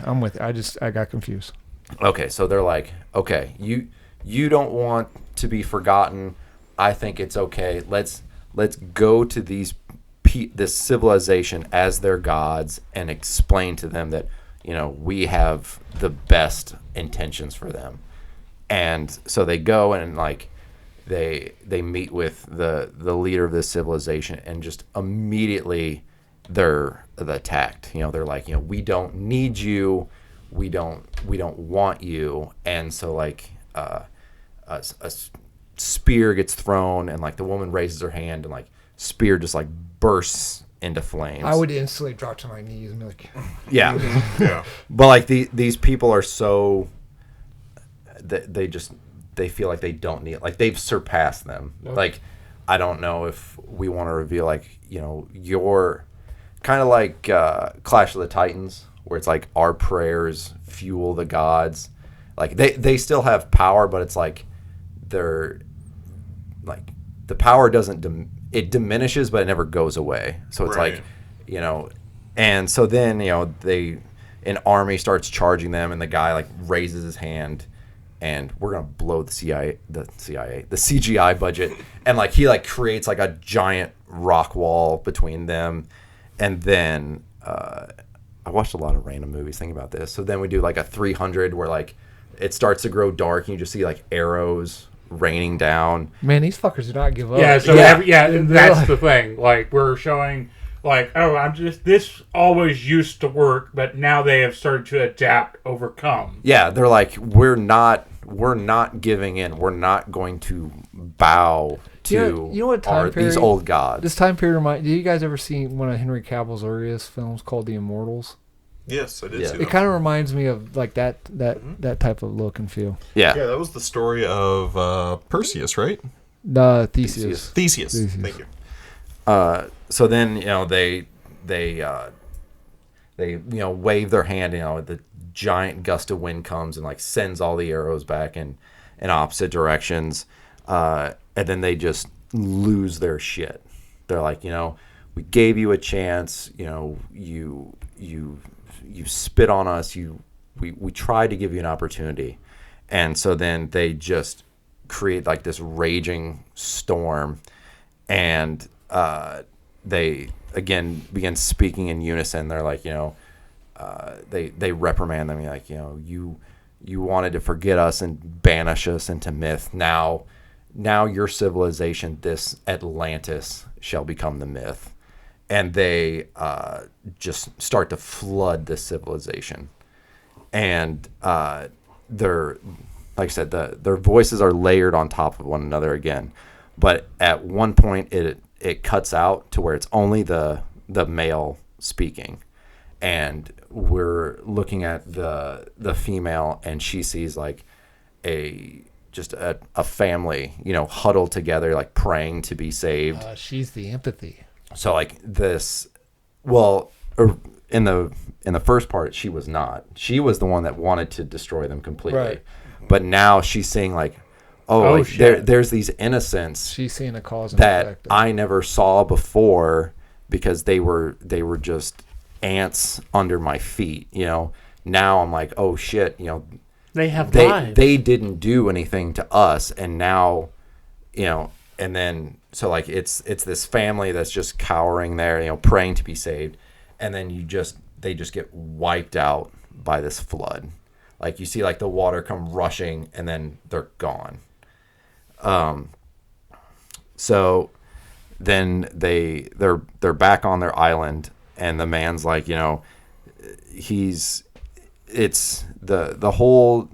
I got confused. Okay, so they're like, okay, you don't want to be forgotten. I think it's okay. Let's go to this civilization as their gods and explain to them that we have the best intentions for them. And so they go and like they meet with the leader of this civilization, and just immediately they're attacked. They're like, we don't need you. We don't want you. And so like a spear gets thrown, and like the woman raises her hand, and like spear just like bursts into flames. I would instantly drop to my knees and be like, yeah. Yeah. But like these people are so they feel like they don't need it. Like they've surpassed them. Yep. Like I don't know if we want to reveal like, you know, your kind of like Clash of the Titans, where it's like our prayers fuel the gods. Like they still have power, but it's like they're like the power doesn't it diminishes, but it never goes away. So it's Right. like, you know, and so then, you know, an army starts charging them, and the guy like raises his hand, and we're gonna blow the CGI budget, and like he like creates like a giant rock wall between them, and then I watched a lot of random movies thinking about this. So then we do like a 300 where like it starts to grow dark, and you just see like arrows raining down. man, these fuckers do not give up. Yeah, so Yeah. that's the thing. Like we're showing, like, oh, this always used to work, but now they have started to adapt, overcome. Yeah, they're like, we're not giving in. We're not going to bow to You know what time period, these old gods. This time period do you guys ever see one of Henry Cavill's earliest films called The Immortals? Yes, I did Yeah. see It that. kind of reminds me of like that type of look and feel. Yeah. Yeah, that was the story of Perseus, right? Theseus. Theseus. Thank you. So then, you know, they you know, wave their hand, you know, the giant gust of wind comes and like sends all the arrows back in opposite directions, and then they just lose their shit. They're like, you know, we gave you a chance, you know, you spit on us, we tried to give you an opportunity. And so then they just create like this raging storm, and they again begin speaking in unison. They're like, you know, they reprimand them, like, you know, you wanted to forget us and banish us into myth. Now your civilization, this Atlantis, shall become the myth. And they just start to flood this civilization. And they're, like I said, their voices are layered on top of one another again. But at one point, it cuts out to where it's only the male speaking. And we're looking at the female, and she sees like a family, you know, huddled together, like praying to be saved. She's the empathy. So like this, well, in the first part, she was not. She was the one that wanted to destroy them completely. Right. But now she's seeing like, like there's these innocents She's seeing a cause and that effect. I never saw before, because they were just ants under my feet. You know, now I'm like, oh shit, you know, they didn't do anything to us, and now, you know, and then so like it's this family that's just cowering there, you know, praying to be saved, and then they just get wiped out by this flood. Like you see like the water come rushing, and then they're gone. So then they're back on their island, and the man's like, you know, it's the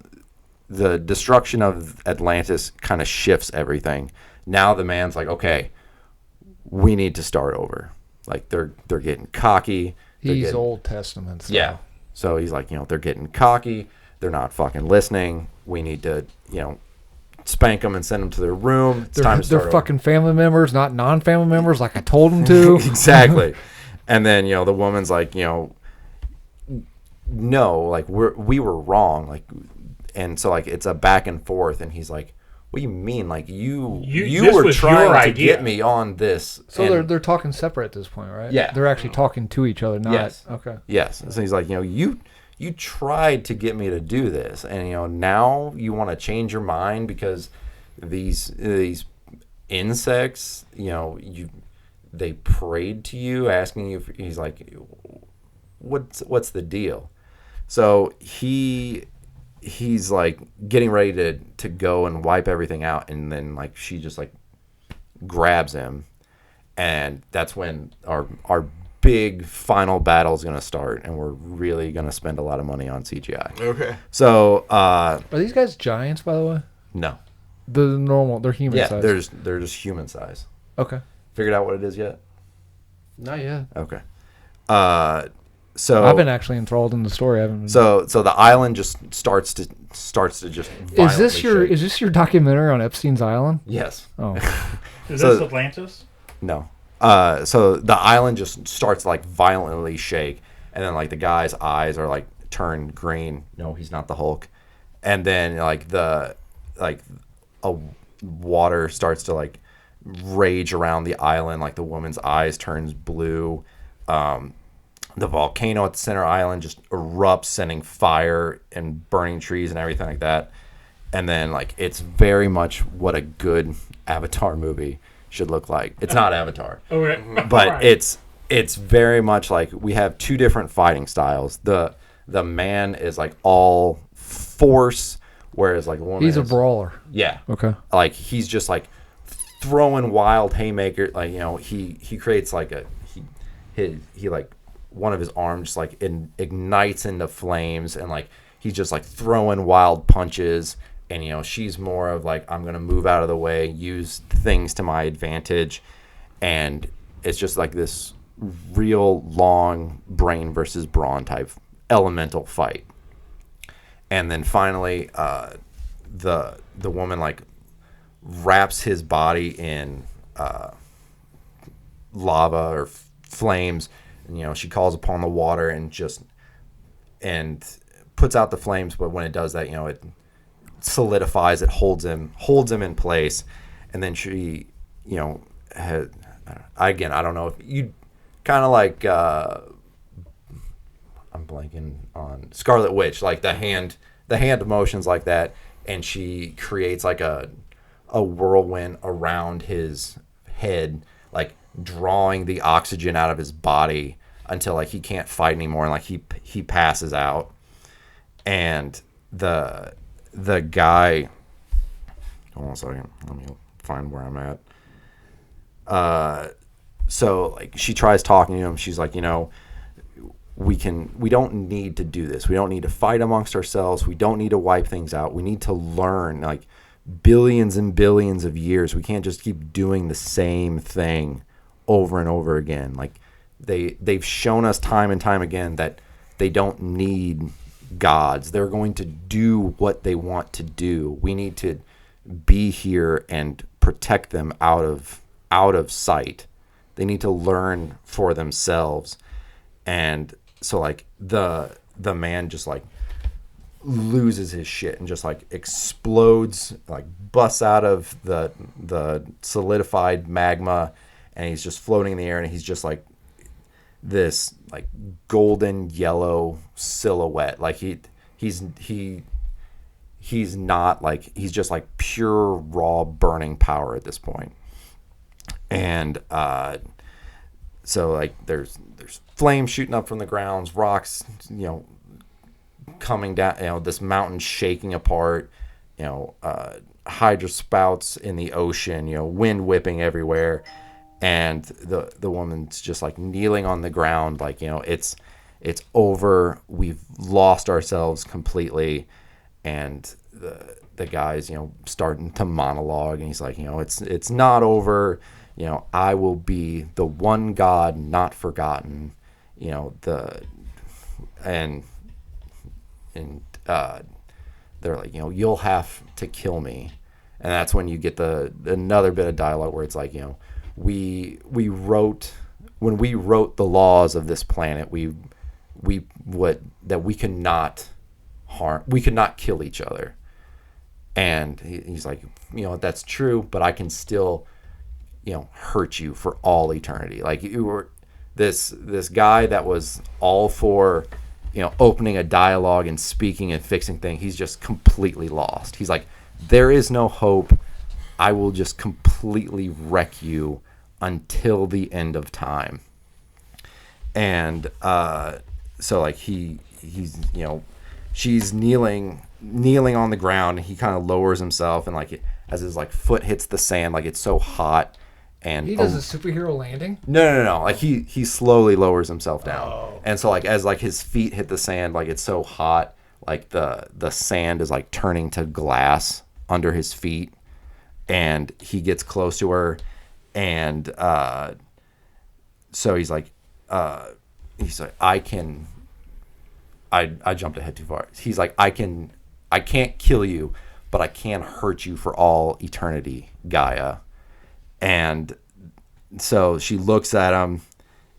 destruction of Atlantis kind of shifts everything. Now the man's like, okay, we need to start over. Like they're getting cocky. He's Old Testament. So. Yeah. So he's like, you know, they're getting cocky. They're not fucking listening. We need to, you know, spank them and send them to their room. It's time to start They're over. fucking family members, not non-family members, like I told them to. Exactly. And then, you know, the woman's like, you know, no, like we were wrong. Like, and so like it's a back and forth, and he's like, what do you mean? Like you were trying to get me on this. So they're talking separate at this point, right? Yeah. They're actually talking to each other, not Yes. Okay. Yes. So he's like, you know, you tried to get me to do this, and you know, now you want to change your mind because these insects, you know, they prayed to you, asking you. He's like, what's the deal? So he's like getting ready to go and wipe everything out, and then like she just like grabs him, and that's when our big final battle is going to start, and we're really going to spend a lot of money on CGI. Okay. So Are these guys giants, by the way? no, They're human size. they're just human size. Okay. Figured out what it is yet? Not yet. Okay. So I've been actually enthralled in the story. I haven't been... So the island just starts to just. Is this shake. is this your documentary on Epstein's Island? Yes. Oh. Is So- this Atlantis? No. So the island just starts to, like, violently shake, and then, like, the guy's eyes are, like, turned green. No, he's not the Hulk. And then, like, a water starts to, like, rage around the island. Like, the woman's eyes turns blue. The volcano at the center island just erupts, sending fire and burning trees and everything like that. And then, like, it's very much what a good Avatar movie should look like. It's not Avatar, Okay. but Right. it's very much like we have two different fighting styles. The man is, like, all force, whereas, like, the woman He's a is- brawler. Yeah. Okay. Like, he's just, like, throwing wild haymakers. Like, you know, he creates, like, he like, one of his arms just, like, ignites into flames, and, like, he's just, like, throwing wild punches. And, you know, she's more of, like, I'm gonna move out of the way, use things to my advantage. And it's just, like, this real long brain versus brawn type elemental fight. And then finally, the woman, like, wraps his body in lava or flames, and, you know, she calls upon the water and puts out the flames. But when it does that, you know, it solidifies, it holds him in place. And then she, you know, I don't know if you kind of like I'm blanking on Scarlet Witch, like the hand motions like that, and she creates, like, a whirlwind around his head, like, drawing the oxygen out of his body until, like, he can't fight anymore, and, like, he passes out. And the guy, hold on a second, let me find where I'm at. So, like, she tries talking to him. She's like, you know, we don't need to do this. We don't need to fight amongst ourselves. We don't need to wipe things out. We need to learn, like, billions and billions of years. We can't just keep doing the same thing over and over again. Like, they've shown us time and time again that they don't need gods. They're going to do what they want to do. We need to be here and protect them out of sight. They need to learn for themselves. And so, like, the man just, like, loses his shit and just, like, explodes, like, busts out of the solidified magma, and he's just floating in the air, and he's just, like, this, like, golden yellow silhouette. Like, he's not, like, he's just, like, pure raw burning power at this point. And so, like, there's flames shooting up from the grounds, rocks, you know, coming down, you know, this mountain shaking apart, you know, hydro spouts in the ocean, you know, wind whipping everywhere. And the woman's just, like, kneeling on the ground, like, you know, it's over. We've lost ourselves completely. And the guy's, you know, starting to monologue, and he's like, you know, it's not over. You know, I will be the one God not forgotten. You know, and they're like, you know, you'll have to kill me. And that's when you get another bit of dialogue where it's like, you know, when we wrote the laws of this planet, we could not kill each other. And he's like, you know, that's true, but I can still, you know, hurt you for all eternity. Like, you were this guy that was all for, you know, opening a dialogue and speaking and fixing things. He's just completely lost. He's like, there is no hope. I will just completely wreck you until the end of time. And so, like, he's, you know, she's kneeling on the ground, and he kind of lowers himself, and, like, as his, like, foot hits the sand, like, it's so hot. And he does a superhero landing? No. Like, he slowly lowers himself down. Oh. And so, like, as, like, his feet hit the sand, like, it's so hot, like, the sand is, like, turning to glass under his feet. And he gets close to her, and so he's like, I jumped ahead too far. He's like, I can't kill you, but I can hurt you for all eternity, Gaia. And so she looks at him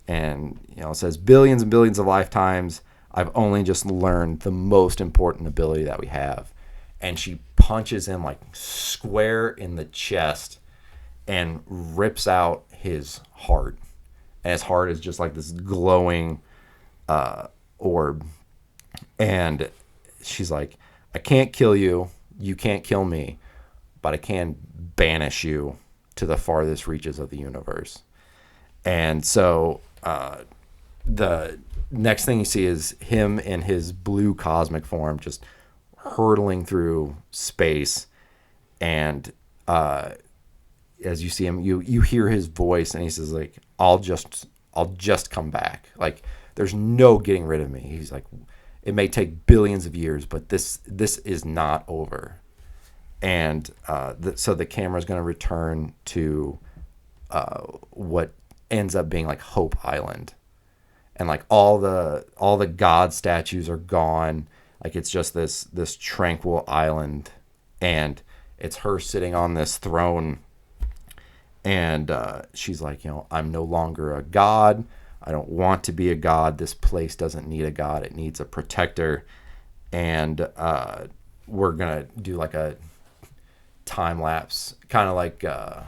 and, says, billions and billions of lifetimes, I've only just learned the most important ability that we have. And she punches him like square in the chest and rips out his heart. And his heart is just like this glowing orb. And she's like, I can't kill you. You can't kill me. But I can banish you to the farthest reaches of the universe. And so the next thing you see is him in his blue cosmic form just hurtling through space. And as you see him, you hear his voice, and he says, like, I'll just come back. Like, there's no getting rid of me. He's like, it may take billions of years, but this is not over. And so the camera's going to return to what ends up being like Hope Island, and like all the god statues are gone. Like, it's just this tranquil island, and it's her sitting on this throne. And she's like, I'm no longer a god. I don't want to be a god. This place doesn't need a god. It needs a protector. And we're going to do like a time lapse, kind of like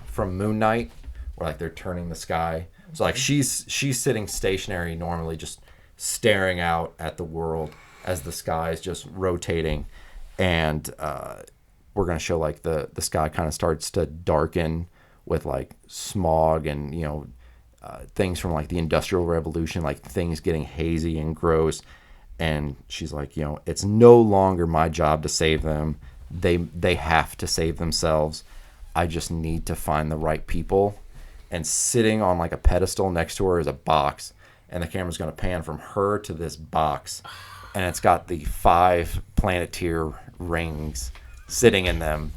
from Moon Knight, where like they're turning the sky. So like she's sitting stationary normally, just staring out at the world as the sky is just rotating. And we're going to show like the sky kind of starts to darken with like smog and, things from like the Industrial Revolution, like things getting hazy and gross. And she's like, it's no longer my job to save them. They have to save themselves. I just need to find the right people. And sitting on like a pedestal next to her is a box. And the camera's going to pan from her to this box. And it's got the 5 Planeteer rings sitting in them.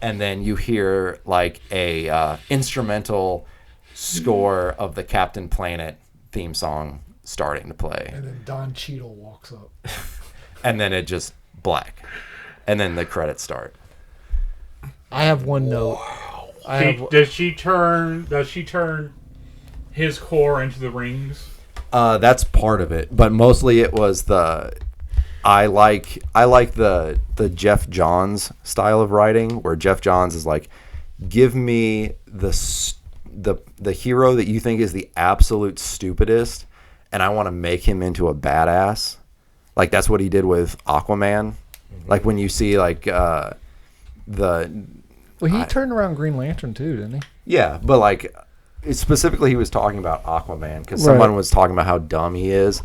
And then you hear like a instrumental score of the Captain Planet theme song starting to play. And then Don Cheadle walks up. And then it just black. And then the credits start. I have one note. Does she turn his core into the rings? That's part of it, but mostly it was I like the Jeff Johns style of writing, where Jeff Johns is like, give me the hero that you think is the absolute stupidest, and I want to make him into a badass. Like, that's what he did with Aquaman. Mm-hmm. Like, when you see like he turned around Green Lantern too, didn't he? Yeah, but like specifically he was talking about Aquaman because someone was talking about how dumb he is,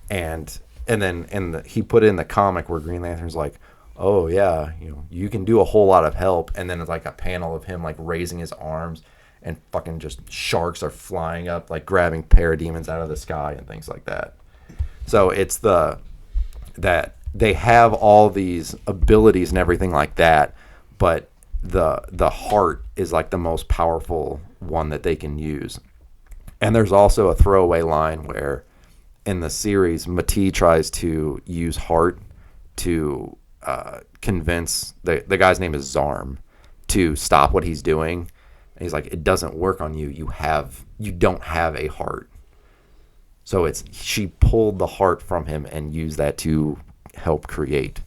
and then he put in the comic where Green Lantern's like, oh yeah, you can do a whole lot of help, and then it's like a panel of him like raising his arms, and fucking just sharks are flying up, like grabbing parademons out of the sky and things like that. So it's that they have all these abilities and everything like that, but the heart is like the most powerful one that they can use. And there's also a throwaway line where in the series Mati tries to use heart to convince the guy's name is Zarm to stop what he's doing, and he's like, it doesn't work on you. You don't have a heart. So she pulled the heart from him and used that to help create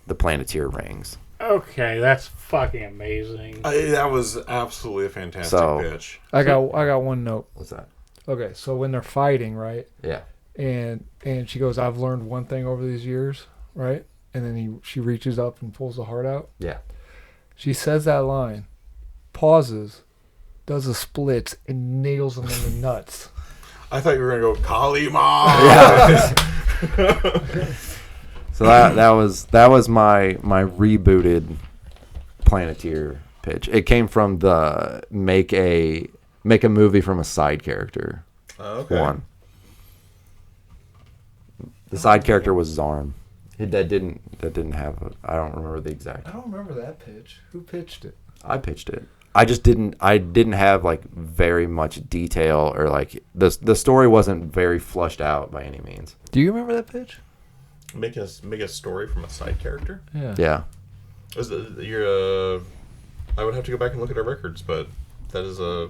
the Planeteer rings. Okay, that's fucking amazing. That was absolutely a fantastic pitch. I got one note. What's that? Okay, so when they're fighting, right? Yeah. And she goes, I've learned one thing over these years, right? And then she reaches up and pulls the heart out. Yeah. She says that line, pauses, does a splits, and nails him in the nuts. I thought you were gonna go Kalima. Yeah. So that was my rebooted Planeteer pitch. It came from the make a movie from a side character. One. The side character was Zarm. That didn't have I don't remember the exact. I don't remember that pitch. Who pitched it? I pitched it. I didn't have like very much detail, or like the story wasn't very flushed out by any means. Do you remember that pitch? Make a story from a side character. Yeah. I would have to go back and look at our records, but that is a.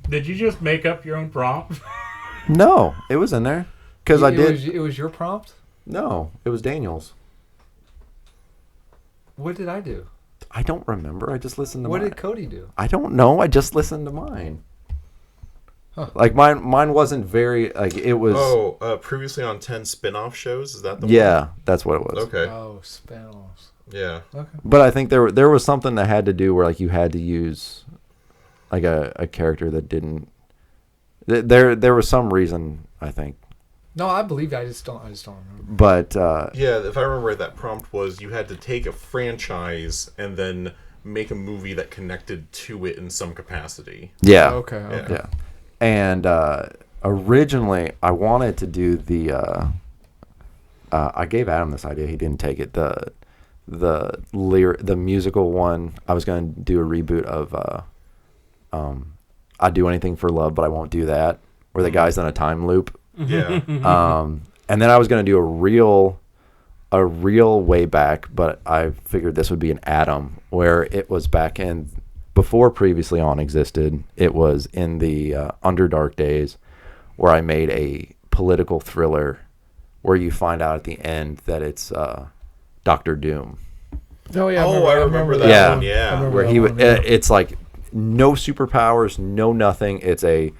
Did you just make up your own prompt? No, it was in there because I did. It was your prompt. No, it was Daniel's. What did I do? I don't remember. I just listened to What mine. did Cody do? I don't know. I just listened to mine. Huh. Like mine wasn't very like it was. Previously on 10 spin-off shows. Is that the one? Yeah, that's what it was. Okay. Oh, spin-offs. Yeah. Okay. But I think there was something that had to do where like you had to use like a character that didn't. There was some reason, I think. No, I believe you. I just don't remember. But Yeah, if I remember right, that prompt was you had to take a franchise and then make a movie that connected to it in some capacity. yeah. Okay. Yeah. And originally, I wanted to do the. I gave Adam this idea. He didn't take it. The musical one. I was going to do a reboot of. I'd do anything for love, but I won't do that. Where the guy's in a time loop. Yeah. And then I was going to do a real way back, but I figured this would be an Adam, where it was back in. Before Previously On existed, it was in the Underdark days where I made a political thriller where you find out at the end that it's Dr. Doom. Oh yeah. I remember that Yeah. one. Yeah. Where he it's like no superpowers, no nothing. It's a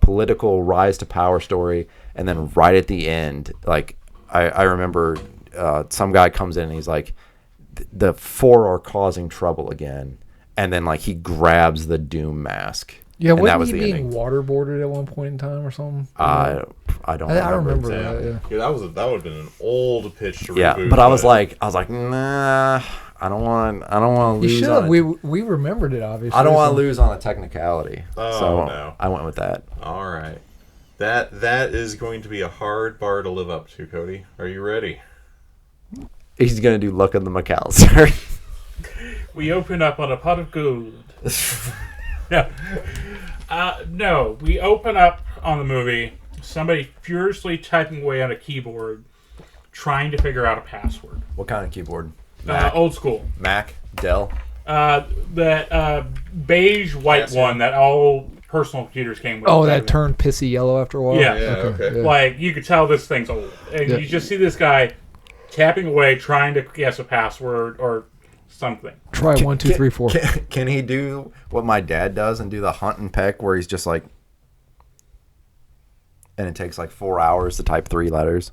political rise to power story, and then right at the end, like I remember some guy comes in and he's like, the four are causing trouble again. And then, like, he grabs the Doom mask. Yeah, and wasn't he being waterboarded at one point in time or something? I don't remember. I remember Yeah. that, Yeah, that would have been an old pitch to Yeah, reboot. but I was like, nah, I don't want to You lose. should have. We remembered it, obviously. I don't want to lose on a technicality. Oh, so no. I went with that. All right. That is going to be a hard bar to live up to, Cody. Are you ready? He's going to do Luck of the McAllister. We open up on a pot of gold. No, we open up on the movie, somebody furiously typing away on a keyboard, trying to figure out a password. What kind of keyboard? Mac, Old school. Mac, Dell. That beige white one that all personal computers came with. Oh, that turned pissy yellow after a while? Yeah. Okay. Yeah. Like, you could tell this thing's old. And you just see this guy tapping away, trying to guess a password or something. Try 1, 2, 3, 4. Can he do what my dad does and do the hunt and peck where he's just like, and it takes like 4 hours to type 3 letters?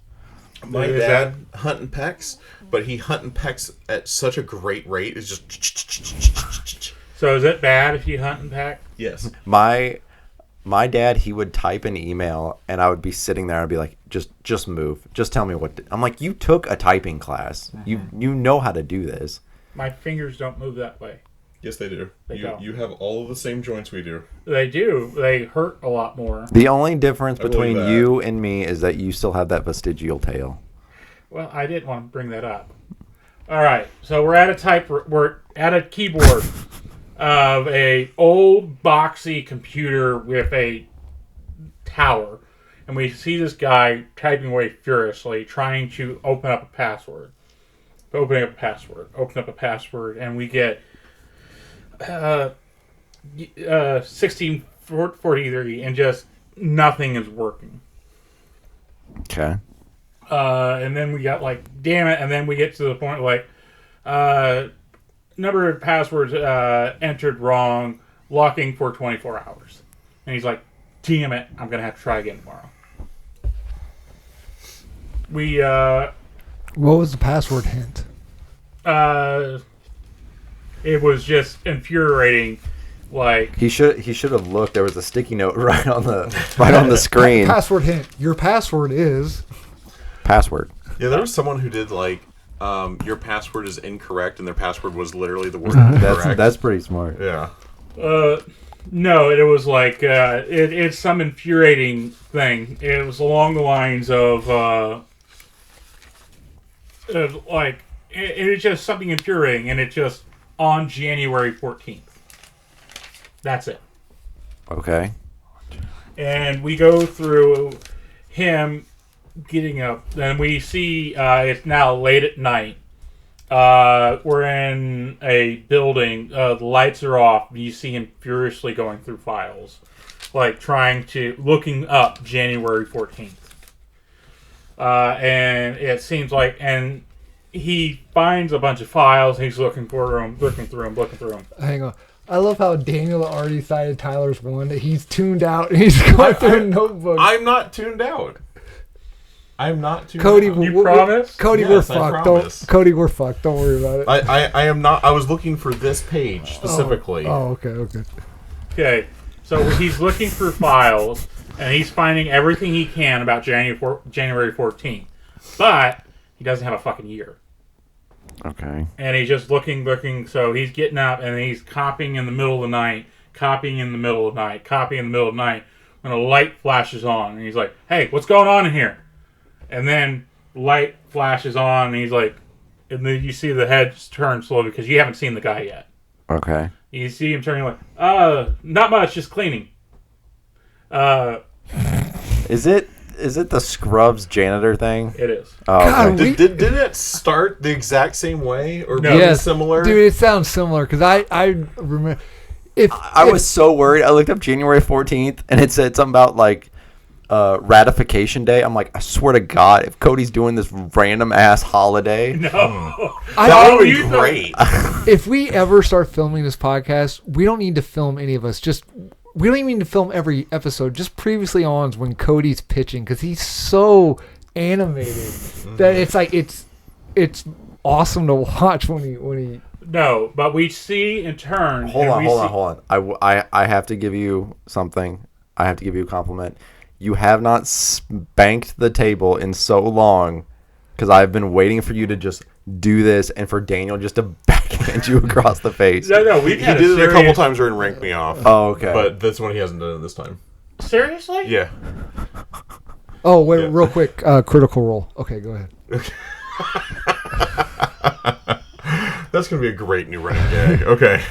My dad hunt and pecks, but he hunt and pecks at such a great rate. It's just. So is it bad if you hunt and peck? Yes. My dad, he would type an email and I would be sitting there and I'd be like, just move. Just tell me what I'm like, you took a typing class. Mm-hmm. You know how to do this. My fingers don't move that way. Yes, they do. They don't. You have all of the same joints we do. They do. They hurt a lot more. The only difference believe between that. you and me is that you still have that vestigial tail. Well, I didn't want to bring that up. All right, so we're at a keyboard of a old boxy computer with a tower, and we see this guy typing away furiously, trying to open up a password. Open up a password, and we get 1643, and just nothing is working. Okay. And then we got like, damn it, and then we get to the point like, number of passwords entered wrong, locking for 24 hours. And he's like, damn it, I'm going to have to try again tomorrow. What was the password hint? It was just infuriating. Like, He should have looked. There was a sticky note right on the screen. Password hint. Your password is... Password. Yeah, there was someone who did like, your password is incorrect, and their password was literally the word incorrect. That's pretty smart. Yeah. no, it was like it's some infuriating thing. It was along the lines of like it's just something infuriating, and it just on January 14th. That's it. Okay. And we go through him getting up. Then we see it's now late at night. We're in a building. The lights are off. You see him furiously going through files. Like looking up January 14th. And it seems like, and he finds a bunch of files. He's looking through them. Hang on. I love how Daniel already cited Tyler's one. He's tuned out and he's going through a notebook. I'm not tuned out. I'm not tuned Cody, out. You promise? Cody, Yes, we're I fucked. promise. Cody, we're fucked. Don't worry about it. I am not. I was looking for this page specifically. Okay. Okay. So he's looking through files, and he's finding everything he can about January 14th. But he doesn't have a fucking year. Okay. And he's just looking. So he's getting up, and he's copying in the middle of the night, when a light flashes on. And he's like, hey, what's going on in here? And then light flashes on, and he's like, and then you see the head turn slowly because you haven't seen the guy yet. Okay. You see him turning like, not much, just cleaning. Is it the Scrubs janitor thing? It is. Oh, God, okay. Did it start the exact same way or No. maybe Yes, similar? dude, it sounds similar because I remember. I was so worried. I looked up January 14th and it said something about like ratification day. I'm like, I swear to God, if Cody's doing this random ass holiday, No. That would be great. If we ever start filming this podcast, we don't need to film any of us. We don't even need to film every episode. Just previously on when Cody's pitching because he's so animated that it's like it's awesome to watch when he. No, but we see in turn. Hold on. I have to give you something. I have to give you a compliment. You have not spanked the table in so long because I've been waiting for you to just do this and for Daniel just to backhand you across the face. No, He did it a couple times during Rank Me Off. Oh, okay. But that's one he hasn't done it this time. Seriously? Yeah. Oh wait, real quick, critical role. Okay, go ahead. That's going to be a great new running gag. Okay.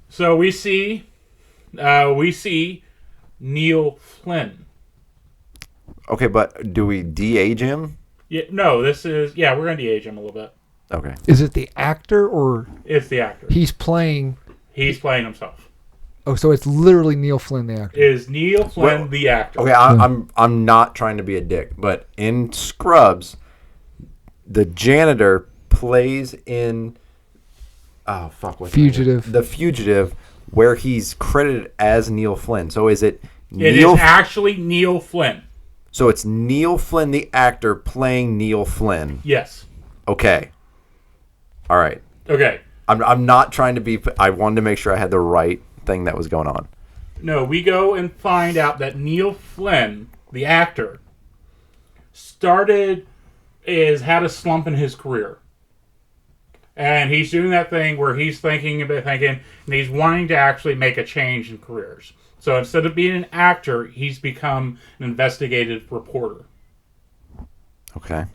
So we see Neil Flynn. Okay, but do we de-age him? Yeah, no, we're going to de-age him a little bit. Okay. Is it the actor or It's the actor. he's playing? He's playing himself. Oh, so it's literally Neil Flynn, the actor. Is Neil Flynn the actor? Okay, I'm not trying to be a dick, but in Scrubs, the janitor plays in Fugitive. The Fugitive, where he's credited as Neil Flynn. So is it It is actually Neil Flynn. So it's Neil Flynn, the actor, playing Neil Flynn. Yes. Okay. All right. Okay. I'm not trying to be. I wanted to make sure I had the right thing that was going on. No, we go and find out that Neil Flynn, the actor, had a slump in his career. And he's doing that thing where he's thinking, and he's wanting to actually make a change in careers. So instead of being an actor, he's become an investigative reporter. Okay.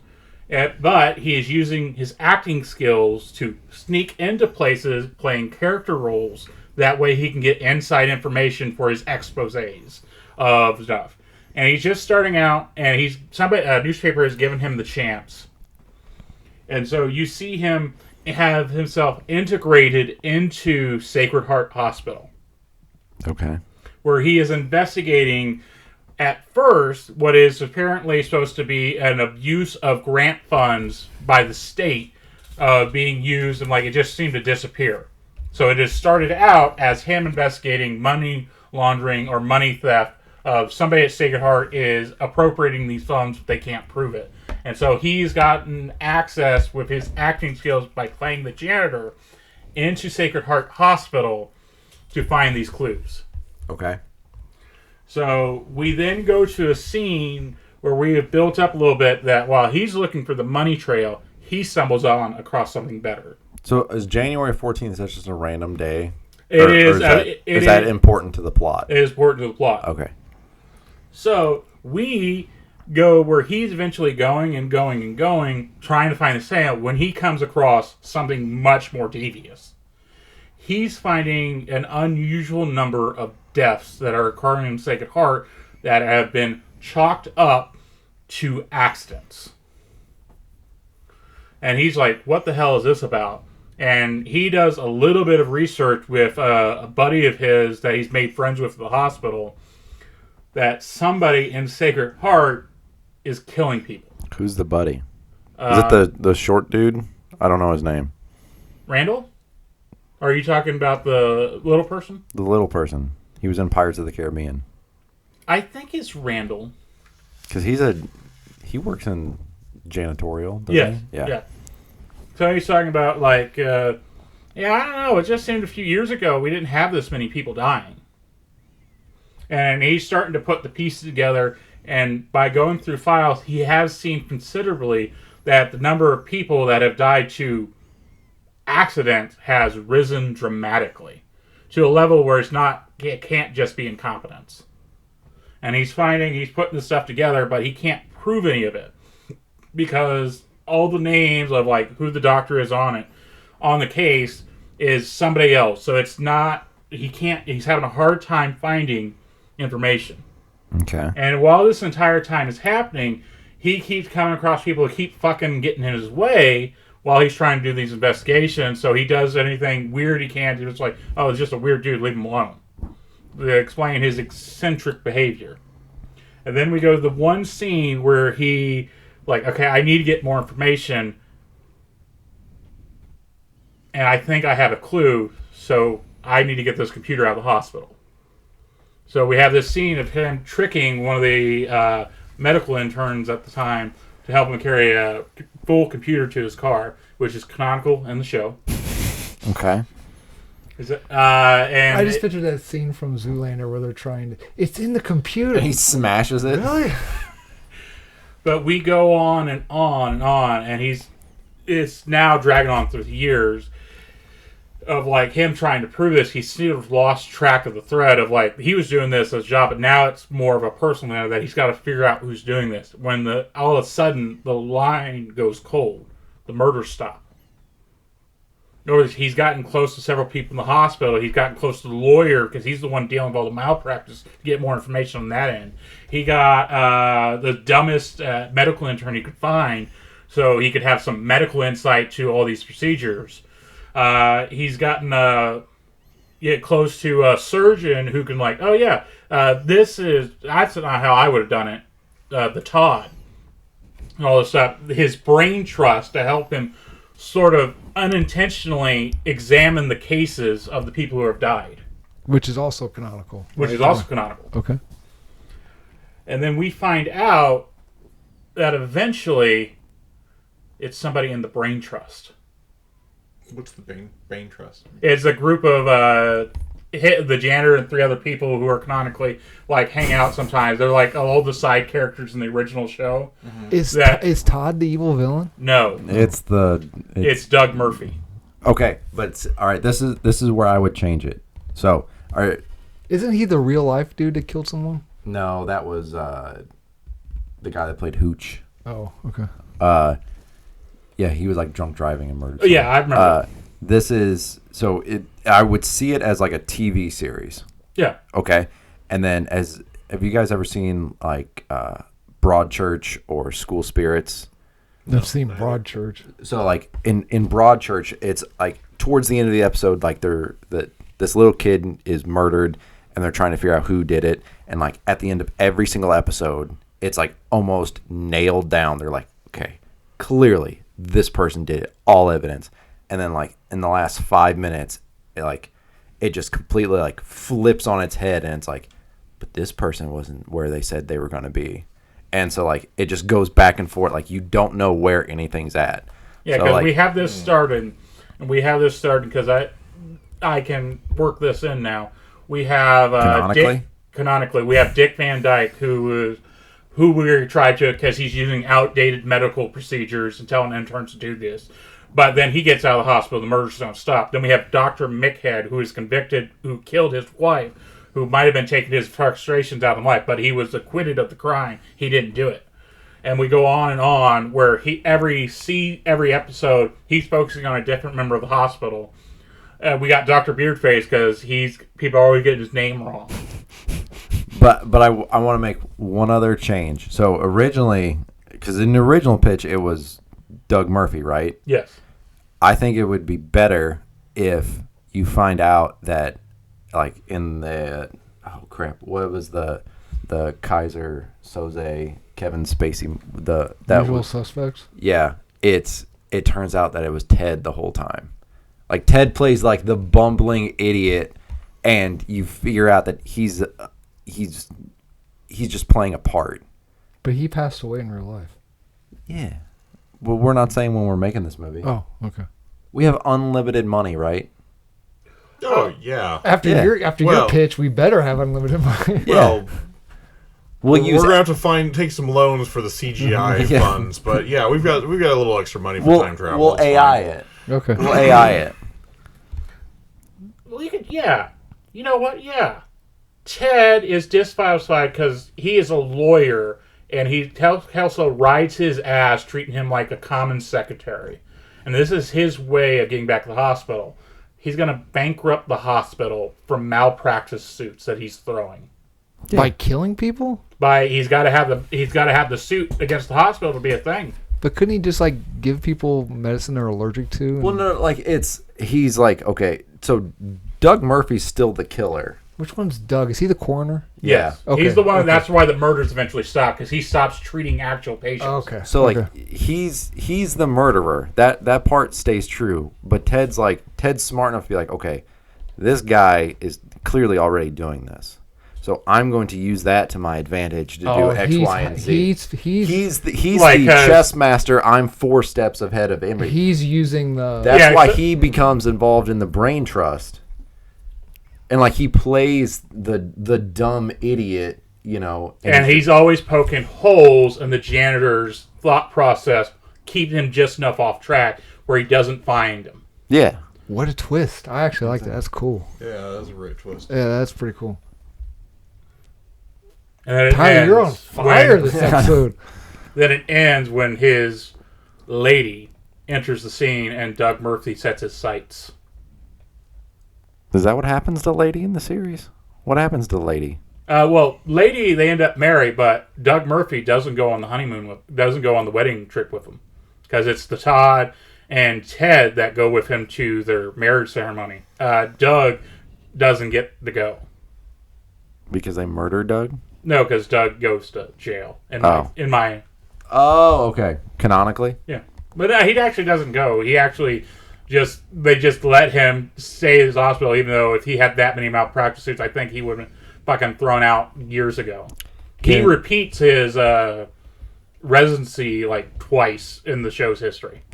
But he is using his acting skills to sneak into places, playing character roles. That way he can get inside information for his exposés of stuff. And he's just starting out, and a newspaper has given him the chance. And so you see him have himself integrated into Sacred Heart Hospital. Okay. Where he is investigating, at first, what is apparently supposed to be an abuse of grant funds by the state being used, and it just seemed to disappear. So it has started out as him investigating money laundering or money theft of somebody at Sacred Heart is appropriating these funds, but they can't prove it. And so he's gotten access with his acting skills by playing the janitor into Sacred Heart Hospital to find these clues. Okay. So we then go to a scene where we have built up a little bit that while he's looking for the money trail, he stumbles across something better. So is January 14th, is that just a random day? Is that important to the plot? It is important to the plot. Okay. So we go where he's eventually going and going and going, trying to find the sale, when he comes across something much more devious. He's finding an unusual number of deaths that are occurring in Sacred Heart that have been chalked up to accidents. And he's like, what the hell is this about? And he does a little bit of research with a buddy of his that he's made friends with at the hospital, that somebody in Sacred Heart is killing people. Who's the buddy? Is it the short dude? I don't know his name. Randall? Are you talking about the little person? The little person. He was in Pirates of the Caribbean. I think it's Randall. Because he works in janitorial, doesn't Yeah, he? yeah. So he's talking about, like, I don't know. It just seemed a few years ago we didn't have this many people dying. And he's starting to put the pieces together. And by going through files, he has seen considerably that the number of people that have died to accidents has risen dramatically to a level where it can't just be incompetence. And he's putting this stuff together, but he can't prove any of it because all the names of like who the doctor is on the case is somebody else. So it's not, he's having a hard time finding information. Okay. And while this entire time is happening, he keeps coming across people who keep fucking getting in his way while he's trying to do these investigations. So he does anything weird he can to just like, oh, it's just a weird dude, leave him alone. They explain his eccentric behavior. And then we go to the one scene where he, like, okay, I need to get more information. And I think I have a clue, so I need to get this computer out of the hospital. So we have this scene of him tricking one of the medical interns at the time to help him carry a full computer to his car, which is canonical in the show. Okay. Is it? And I just pictured that scene from Zoolander where they're trying to... It's in the computer. And he smashes it. Really? But we go on and on and on, and it's now dragging on through the years of like him trying to prove this. He's sort of lost track of the thread of like he was doing this as a job, but now it's more of a personal matter that he's got to figure out who's doing this. When all of a sudden the line goes cold, the murders stop. Or he's gotten close to several people in the hospital. He's gotten close to the lawyer because he's the one dealing with all the malpractice to get more information on that end. He got the dumbest medical intern he could find so he could have some medical insight to all these procedures. He's gotten close to a surgeon who can like, oh yeah, that's not how I would have done it. The Todd, and all this stuff. His brain trust to help him sort of unintentionally examine the cases of the people who have died. Which is also canonical. Which is also canonical. Okay. And then we find out that eventually it's somebody in the brain trust. What's the brain trust? It's a group of the janitor and 3 other people who are canonically like hang out sometimes. They're like all the side characters in the original show. Mm-hmm. Is Todd the evil villain? No, It's Doug Murphy. okay, but all right. This is where I would change it. So, all right. Isn't he the real life dude that killed someone? No, that was the guy that played Hooch. Oh, okay. Yeah, he was like drunk driving and murdered. Oh, yeah, I remember. This is so it. I would see it as like a TV series. Yeah. Okay, and then have you guys ever seen like Broadchurch or School Spirits? I've seen Broadchurch. So like in Broadchurch, it's like towards the end of the episode, like this little kid is murdered, and they're trying to figure out who did it, and like at the end of every single episode, it's like almost nailed down. They're like, okay, clearly this person did it, all evidence. And then like in the last 5 minutes, it just completely like flips on its head, and it's like, but this person wasn't where they said they were going to be. And so like it just goes back and forth, like you don't know where anything's at. Yeah, because we have this started, and we have this started because I can work this in now. We have canonically we have Dick Van Dyke, who we tried to, because he's using outdated medical procedures and telling interns to do this. But then he gets out of the hospital, the murders don't stop. Then we have Dr. Mickhead, who is convicted, who killed his wife, who might have been taking his frustrations out of life, but he was acquitted of the crime. He didn't do it. And we go on where every episode he's focusing on a different member of the hospital. We got Dr. Beardface because people always get his name wrong. But I want to make one other change. So originally, because in the original pitch it was Doug Murphy, right? Yes. I think it would be better if you find out that, like in the what was the Kaiser Soze Kevin Spacey Usual Suspects. Yeah, it turns out that it was Ted the whole time. Like Ted plays like the bumbling idiot, and you figure out that he's just playing a part. But he passed away in real life. Yeah. Well, we're not saying when we're making this movie. Oh, okay. We have unlimited money, right? Oh yeah. After your pitch, we better have unlimited money. Well, we're gonna have to take some loans for the CGI funds, but yeah, we've got a little extra money for time travel. We'll AI it. Okay. We'll AI it. Well, you know what? Yeah. Ted is dissatisfied because he is a lawyer, and he also rides his ass, treating him like a common secretary. And this is his way of getting back to the hospital. He's going to bankrupt the hospital from malpractice suits that he's throwing. Yeah. By killing people? He's got to have the suit against the hospital to be a thing. But couldn't he just like give people medicine they're allergic to? Well, no, like he's like, okay, so Doug Murphy's still the killer. Which one's Doug? Is he the coroner? Yeah. Okay. He's the one. Okay. That's why the murders eventually stop, because he stops treating actual patients. Okay. So like he's the murderer. That part stays true. But Ted's smart enough to be like, okay, this guy is clearly already doing this. So I'm going to use that to my advantage to do X, Y, and Z. He's the chess master. I'm 4 steps ahead of him. He's using the. That's why he becomes involved in the brain trust. And like he plays the dumb idiot, you know. And he's always poking holes in the janitor's thought process, keeping him just enough off track where he doesn't find him. Yeah. What a twist. I actually like that. That's cool. Yeah, that's a great twist. Yeah, that's pretty cool. And Tyler, you're on fire this episode. Then it ends when his lady enters the scene and Doug Murphy sets his sights. Is that what happens to Lady in the series? What happens to Lady? Lady, they end up married, but Doug Murphy doesn't go on the wedding trip with him, because it's the Todd and Ted that go with him to their marriage ceremony. Doug doesn't get to go. Because they murder Doug? No, because Doug goes to jail. Oh, okay. Canonically? Yeah. But he actually doesn't go. He actually they just let him stay in his hospital, even though if he had that many malpractice suits, I think he would have been fucking thrown out years ago. He repeats his residency like twice in the show's history.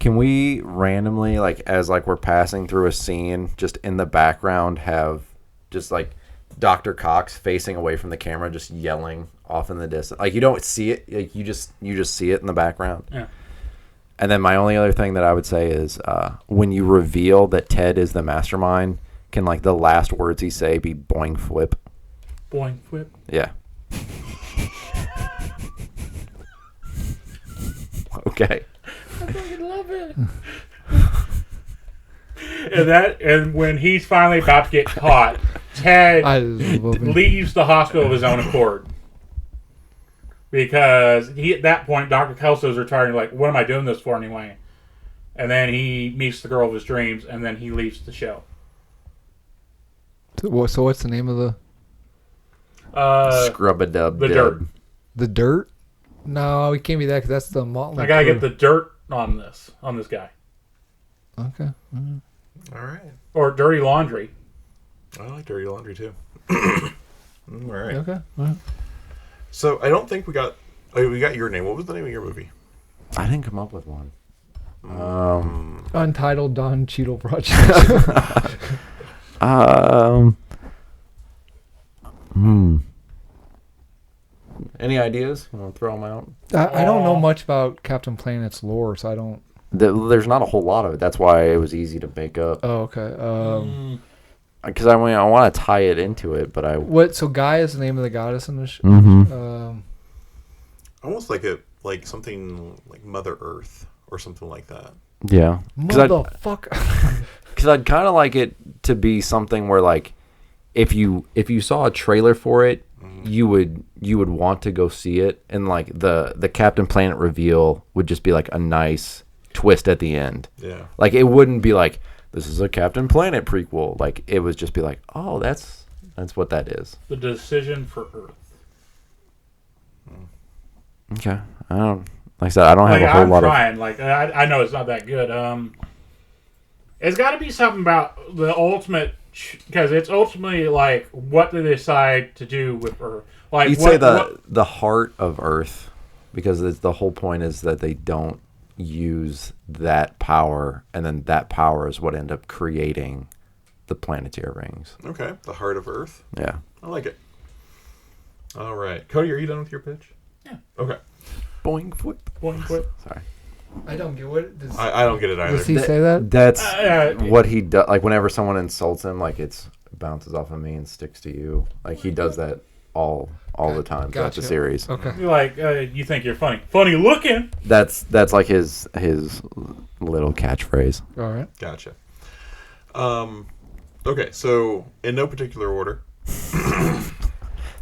Can we randomly, like, as like we're passing through a scene, just in the background have just like Dr. Cox facing away from the camera, just yelling off in the distance? Like, you don't see it, like you just see it in the background. Yeah. And then my only other thing that I would say is when you reveal that Ted is the mastermind, can like the last words he say be boing flip? Boing flip. Yeah. Okay. I fucking love it. and when he's finally about to get caught, Ted leaves the hospital of his own accord. Because at that point, Dr. Kelso's retiring, like, what am I doing this for anyway? And then he meets the girl of his dreams, and then he leaves the show. So what's the name of the... Scrub-a-dub. The Dirt. The Dirt? No, it can't be that, because that's the Motley I gotta get the dirt on this guy. Okay. All right. Or Dirty Laundry. I like Dirty Laundry, too. All right. Okay. All right. So I don't think we got your name. What was the name of your movie? I didn't come up with one. Untitled Don Cheadle Project. Any ideas? You want to throw them out? I don't know much about Captain Planet's lore, so I don't... There's not a whole lot of it. That's why it was easy to make up. Oh, okay. Because I want to tie it into it, but What? So Gaia is the name of the goddess in the show? Mm-hmm. almost like something like Mother Earth or something like that. Yeah. Motherfucker. Because I'd kind of like it to be something where, like, if you saw a trailer for it, you would want to go see it, and like the Captain Planet reveal would just be like a nice twist at the end. Yeah. Like, it wouldn't be like, this is a Captain Planet prequel. Like, it would just be like, oh, that's what that is. The decision for Earth. Okay. I don't. Like I said, I don't have a whole lot of. Like, I know it's not that good. It's got to be something about the ultimate, because it's ultimately like what they decide to do with Earth. Like, you'd say the heart of Earth, because the whole point is that they don't use that power, and then that power is what end up creating the planetary rings. Okay, the heart of Earth. Yeah, I like it. All right, Cody, are you done with your pitch? Yeah. Okay. Boing flip. Boing flip. Sorry. I don't get what. Does, I don't get it either. does he say that? That's what he does. Like, whenever someone insults him, like, it bounces off of me and sticks to you. Like, he does that all the time throughout the series. Okay. Like, you think you're funny. Funny looking. That's like his little catchphrase. All right. Gotcha. Okay, so in no particular order.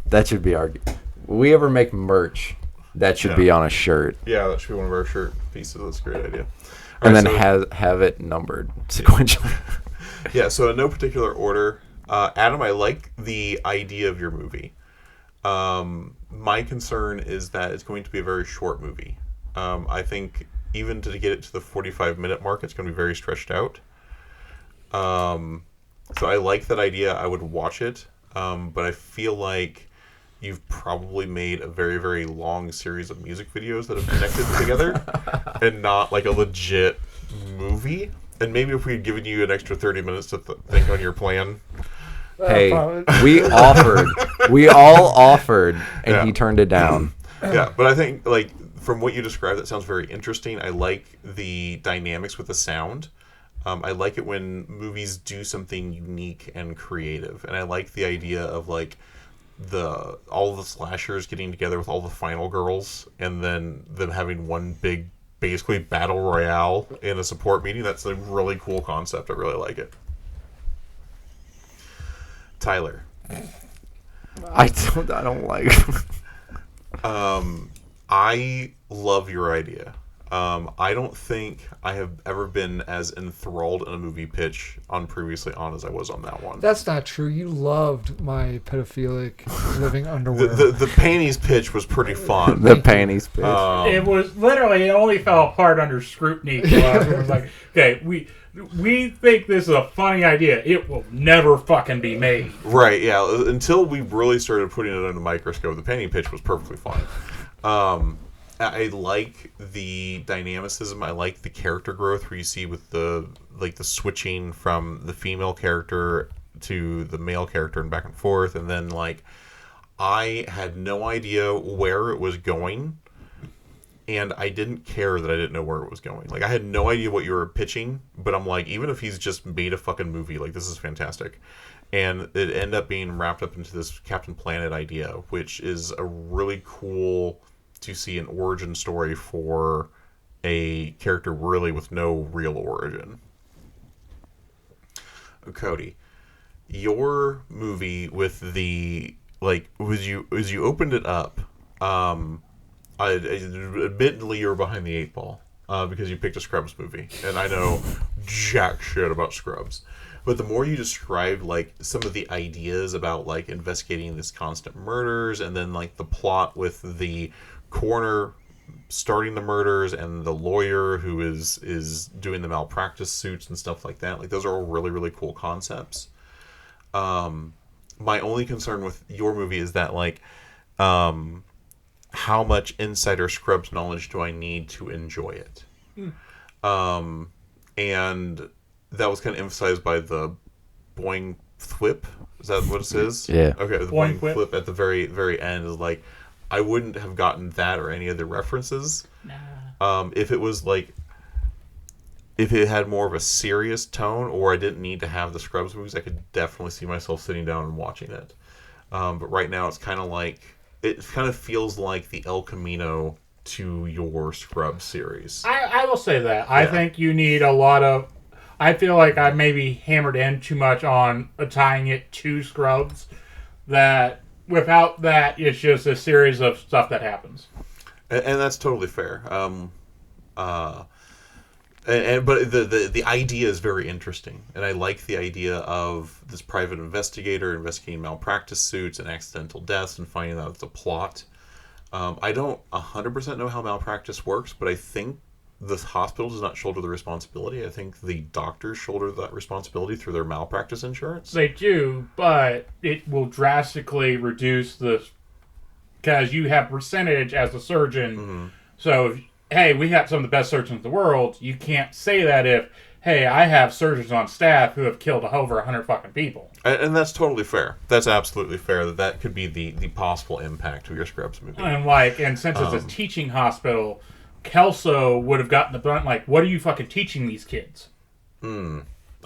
That should be our. We ever make merch, that should be on a shirt. Yeah, that should be one of our shirt pieces. That's a great idea. All and right, then have it numbered sequentially. Yeah, so in no particular order. Adam, I like the idea of your movie. My concern is that it's going to be a very short movie. I think even to get it to the 45-minute mark, it's going to be very stretched out. So I like that idea. I would watch it, but I feel like you've probably made a very, very long series of music videos that have connected together and not like a legit movie. And maybe if we had given you an extra 30 minutes to think on your plan. Hey, we all offered, and he turned it down. Yeah, but I think, like, from what you described, that sounds very interesting. I like the dynamics with the sound. I like it when movies do something unique and creative, and I like the idea of, like, all the slashers getting together with all the final girls, and then them having one big, basically battle royale in a support meeting. That's a really cool concept. I really like it. Tyler. I don't like. I love your idea. I don't think I have ever been as enthralled in a movie pitch on Previously On as I was on that one. That's not true. You loved my pedophilic living underwear. The panties pitch was pretty fun. The panties pitch. It was literally, it only fell apart under scrutiny. It was like, okay, we think this is a funny idea. It will never fucking be made. Right, yeah. Until we really started putting it under the microscope, the panty pitch was perfectly fine. I like the dynamicism. I like the character growth where you see with the switching from the female character to the male character and back and forth. And then, like, I had no idea where it was going, and I didn't care that I didn't know where it was going. Like, I had no idea what you were pitching, but I'm like, even if he's just made a fucking movie, like, this is fantastic. And it ended up being wrapped up into this Captain Planet idea, which is a really cool to see an origin story for a character really with no real origin. Cody, your movie with the, like, as you opened it up, admittedly you were behind the 8 ball because you picked a Scrubs movie, and I know jack shit about Scrubs. But the more you described, like, some of the ideas about, like, investigating this constant murders, and then, like, the plot with the coroner starting the murders and the lawyer who is doing the malpractice suits and stuff like that, like, those are all really, really cool concepts. My only concern with your movie is that, like, how much insider Scrubs knowledge do I need to enjoy it? And that was kind of emphasized by the boing thwip. Is that what it is? Yeah. Okay, the boing flip at the very, very end is like, I wouldn't have gotten that or any other references. Nah. If it was like, if it had more of a serious tone, or I didn't need to have the Scrubs movies, I could definitely see myself sitting down and watching it. But right now it's kind of like, it kind of feels like the El Camino to your Scrubs series. I will say that. I think you need a lot of... I feel like I maybe hammered in too much on tying it to Scrubs. That without that, it's just a series of stuff that happens. And that's totally fair. But the idea is very interesting, and I like the idea of this private investigator investigating malpractice suits and accidental deaths and finding out it's a plot. I don't 100% know how malpractice works, but I think the hospital does not shoulder the responsibility. I think the doctors shoulder that responsibility through their malpractice insurance. They do, but it will drastically reduce because you have percentage as a surgeon. Mm-hmm. So, hey, we have some of the best surgeons in the world. You can't say that if, hey, I have surgeons on staff who have killed over 100 fucking people. And that's totally fair. That's absolutely fair. That could be the possible impact of your Scrubs movie. And since it's a teaching hospital, Kelso would have gotten the brunt. Like, what are you fucking teaching these kids? I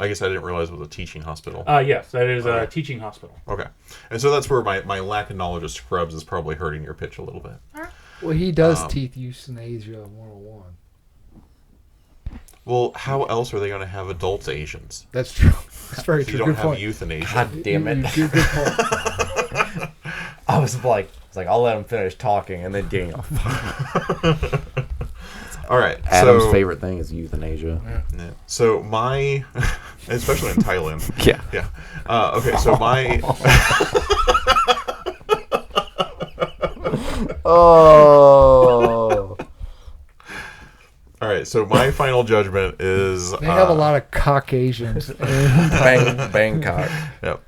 guess I didn't realize it was a teaching hospital. Yes, that is a teaching hospital. Okay. And so that's where my lack of knowledge of Scrubs is probably hurting your pitch a little bit. Well, he does teeth euthanasia 101. Well, how else are they going to have adults Asians? That's true. That's very true. You don't good have point. euthanasia. God damn it. Good point. I was like, I'll let him finish talking, and then Daniel. All right. Adam's favorite thing is euthanasia. Yeah. So my, especially in Thailand. Yeah. Yeah. Okay. So my. Oh. All right. So my final judgment is. They have a lot of Caucasians. Bangkok. Yep.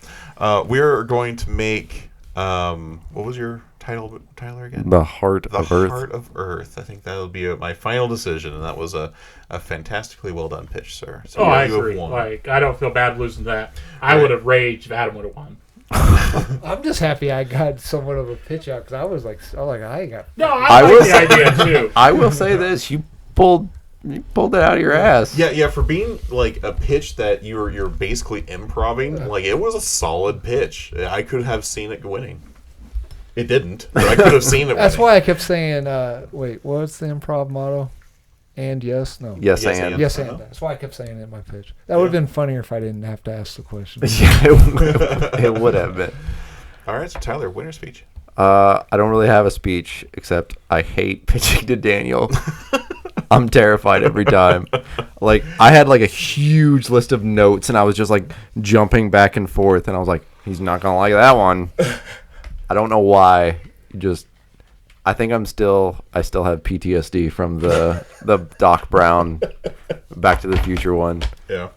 We're going to make. What was your title, Tyler, again? The Heart of Earth. The Heart of Earth. I think that'll be my final decision, and that was a fantastically well done pitch, sir. So I agree. Like, I don't feel bad losing that. I would have raged if Adam would have won. I'm just happy I got somewhat of a pitch out because I was like, I got. No, I like the idea too. I will say this: you pulled it out of your ass. Yeah. For being like a pitch that you're basically improving, like it was a solid pitch. I could have seen it winning. It didn't, but I could have seen it. That's why I kept saying, "Wait, what's the improv motto?" And yes, no. Yes, and. Yes, and. That's why I kept saying it in my pitch. That would have been funnier if I didn't have to ask the question. Yeah, it would have been. All right, so Tyler, winner speech. I don't really have a speech, except I hate pitching to Daniel. I'm terrified every time. Like, I had like a huge list of notes, and I was just like jumping back and forth, and I was like, he's not gonna like that one. I don't know why. I think I still have PTSD from the Doc Brown Back to the Future one. Yeah.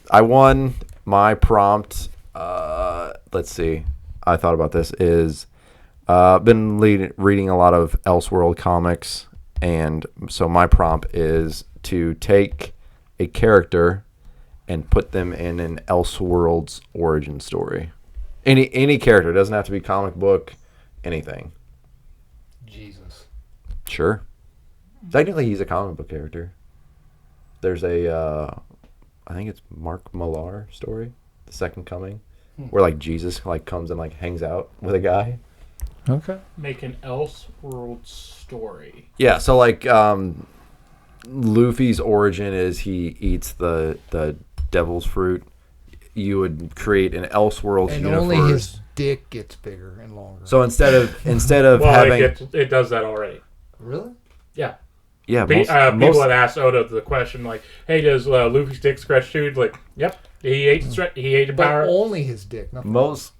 I won my prompt. Let's see. I thought about this is been reading a lot of Elseworld comics, and so my prompt is to take a character and put them in an Elseworld's origin story. Any character. It doesn't have to be comic book, anything. Jesus. Sure. Technically, he's a comic book character. There's I think it's Mark Millar story, The Second Coming, where like Jesus like comes and like hangs out with a guy. Okay. Make an Elseworld story. Yeah, so like Luffy's origin is he eats the devil's fruit. You would create an Elseworlds and universe. only his dick gets bigger and longer. So instead of well, having it does that already. Really? Yeah. Yeah, people had asked Oda the question like, "Hey, does Luffy's dick stretch too?" Like, yep, he ate a power. But only his dick. Most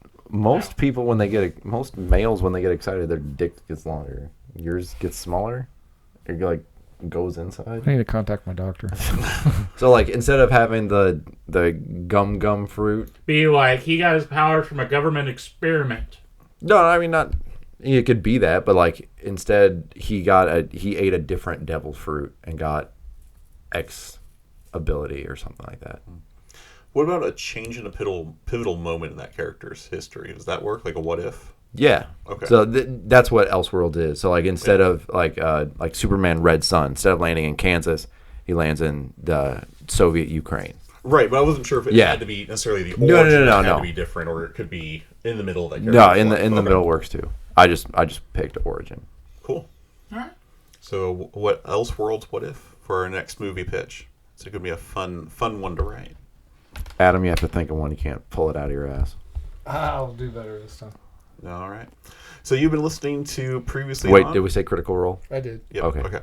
people most males when they get excited, their dick gets longer. Yours gets smaller. It like goes inside. I need to contact my doctor. So like instead of having the gum fruit, be like he got his powers from a government experiment. No, I mean not. It could be that, but like instead he ate a different devil fruit and got X ability or something like that. What about a change in a pivotal moment in that character's history? Does that work? Like a what if? Yeah. Okay. So that's what Elseworld is. So like instead of like Superman Red Sun, instead of landing in Kansas, he lands in the Soviet Ukraine. Right, but I wasn't sure if it had to be necessarily the origin. No. It had to be different, or it could be in the middle of that character. No, in the middle works too. I just picked Origin. Cool. All right. So what else worlds what if for our next movie pitch? It's going to be a fun one to write. Adam, you have to think of one. You can't pull it out of your ass. I'll do better this time. All right. So you've been listening to previously. Wait, on? did we say Critical Role? I did. Yep. Okay.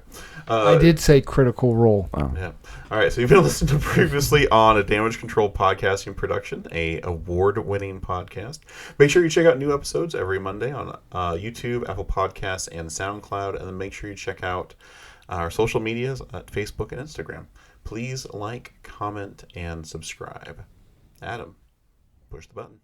I did say Critical Role. Oh. Yeah. All right. So you've been listening to previously on a Damage Control podcasting production, a award-winning podcast. Make sure you check out new episodes every Monday on YouTube, Apple Podcasts, and SoundCloud, and then make sure you check out our social medias at Facebook and Instagram. Please like, comment, and subscribe. Adam, push the button.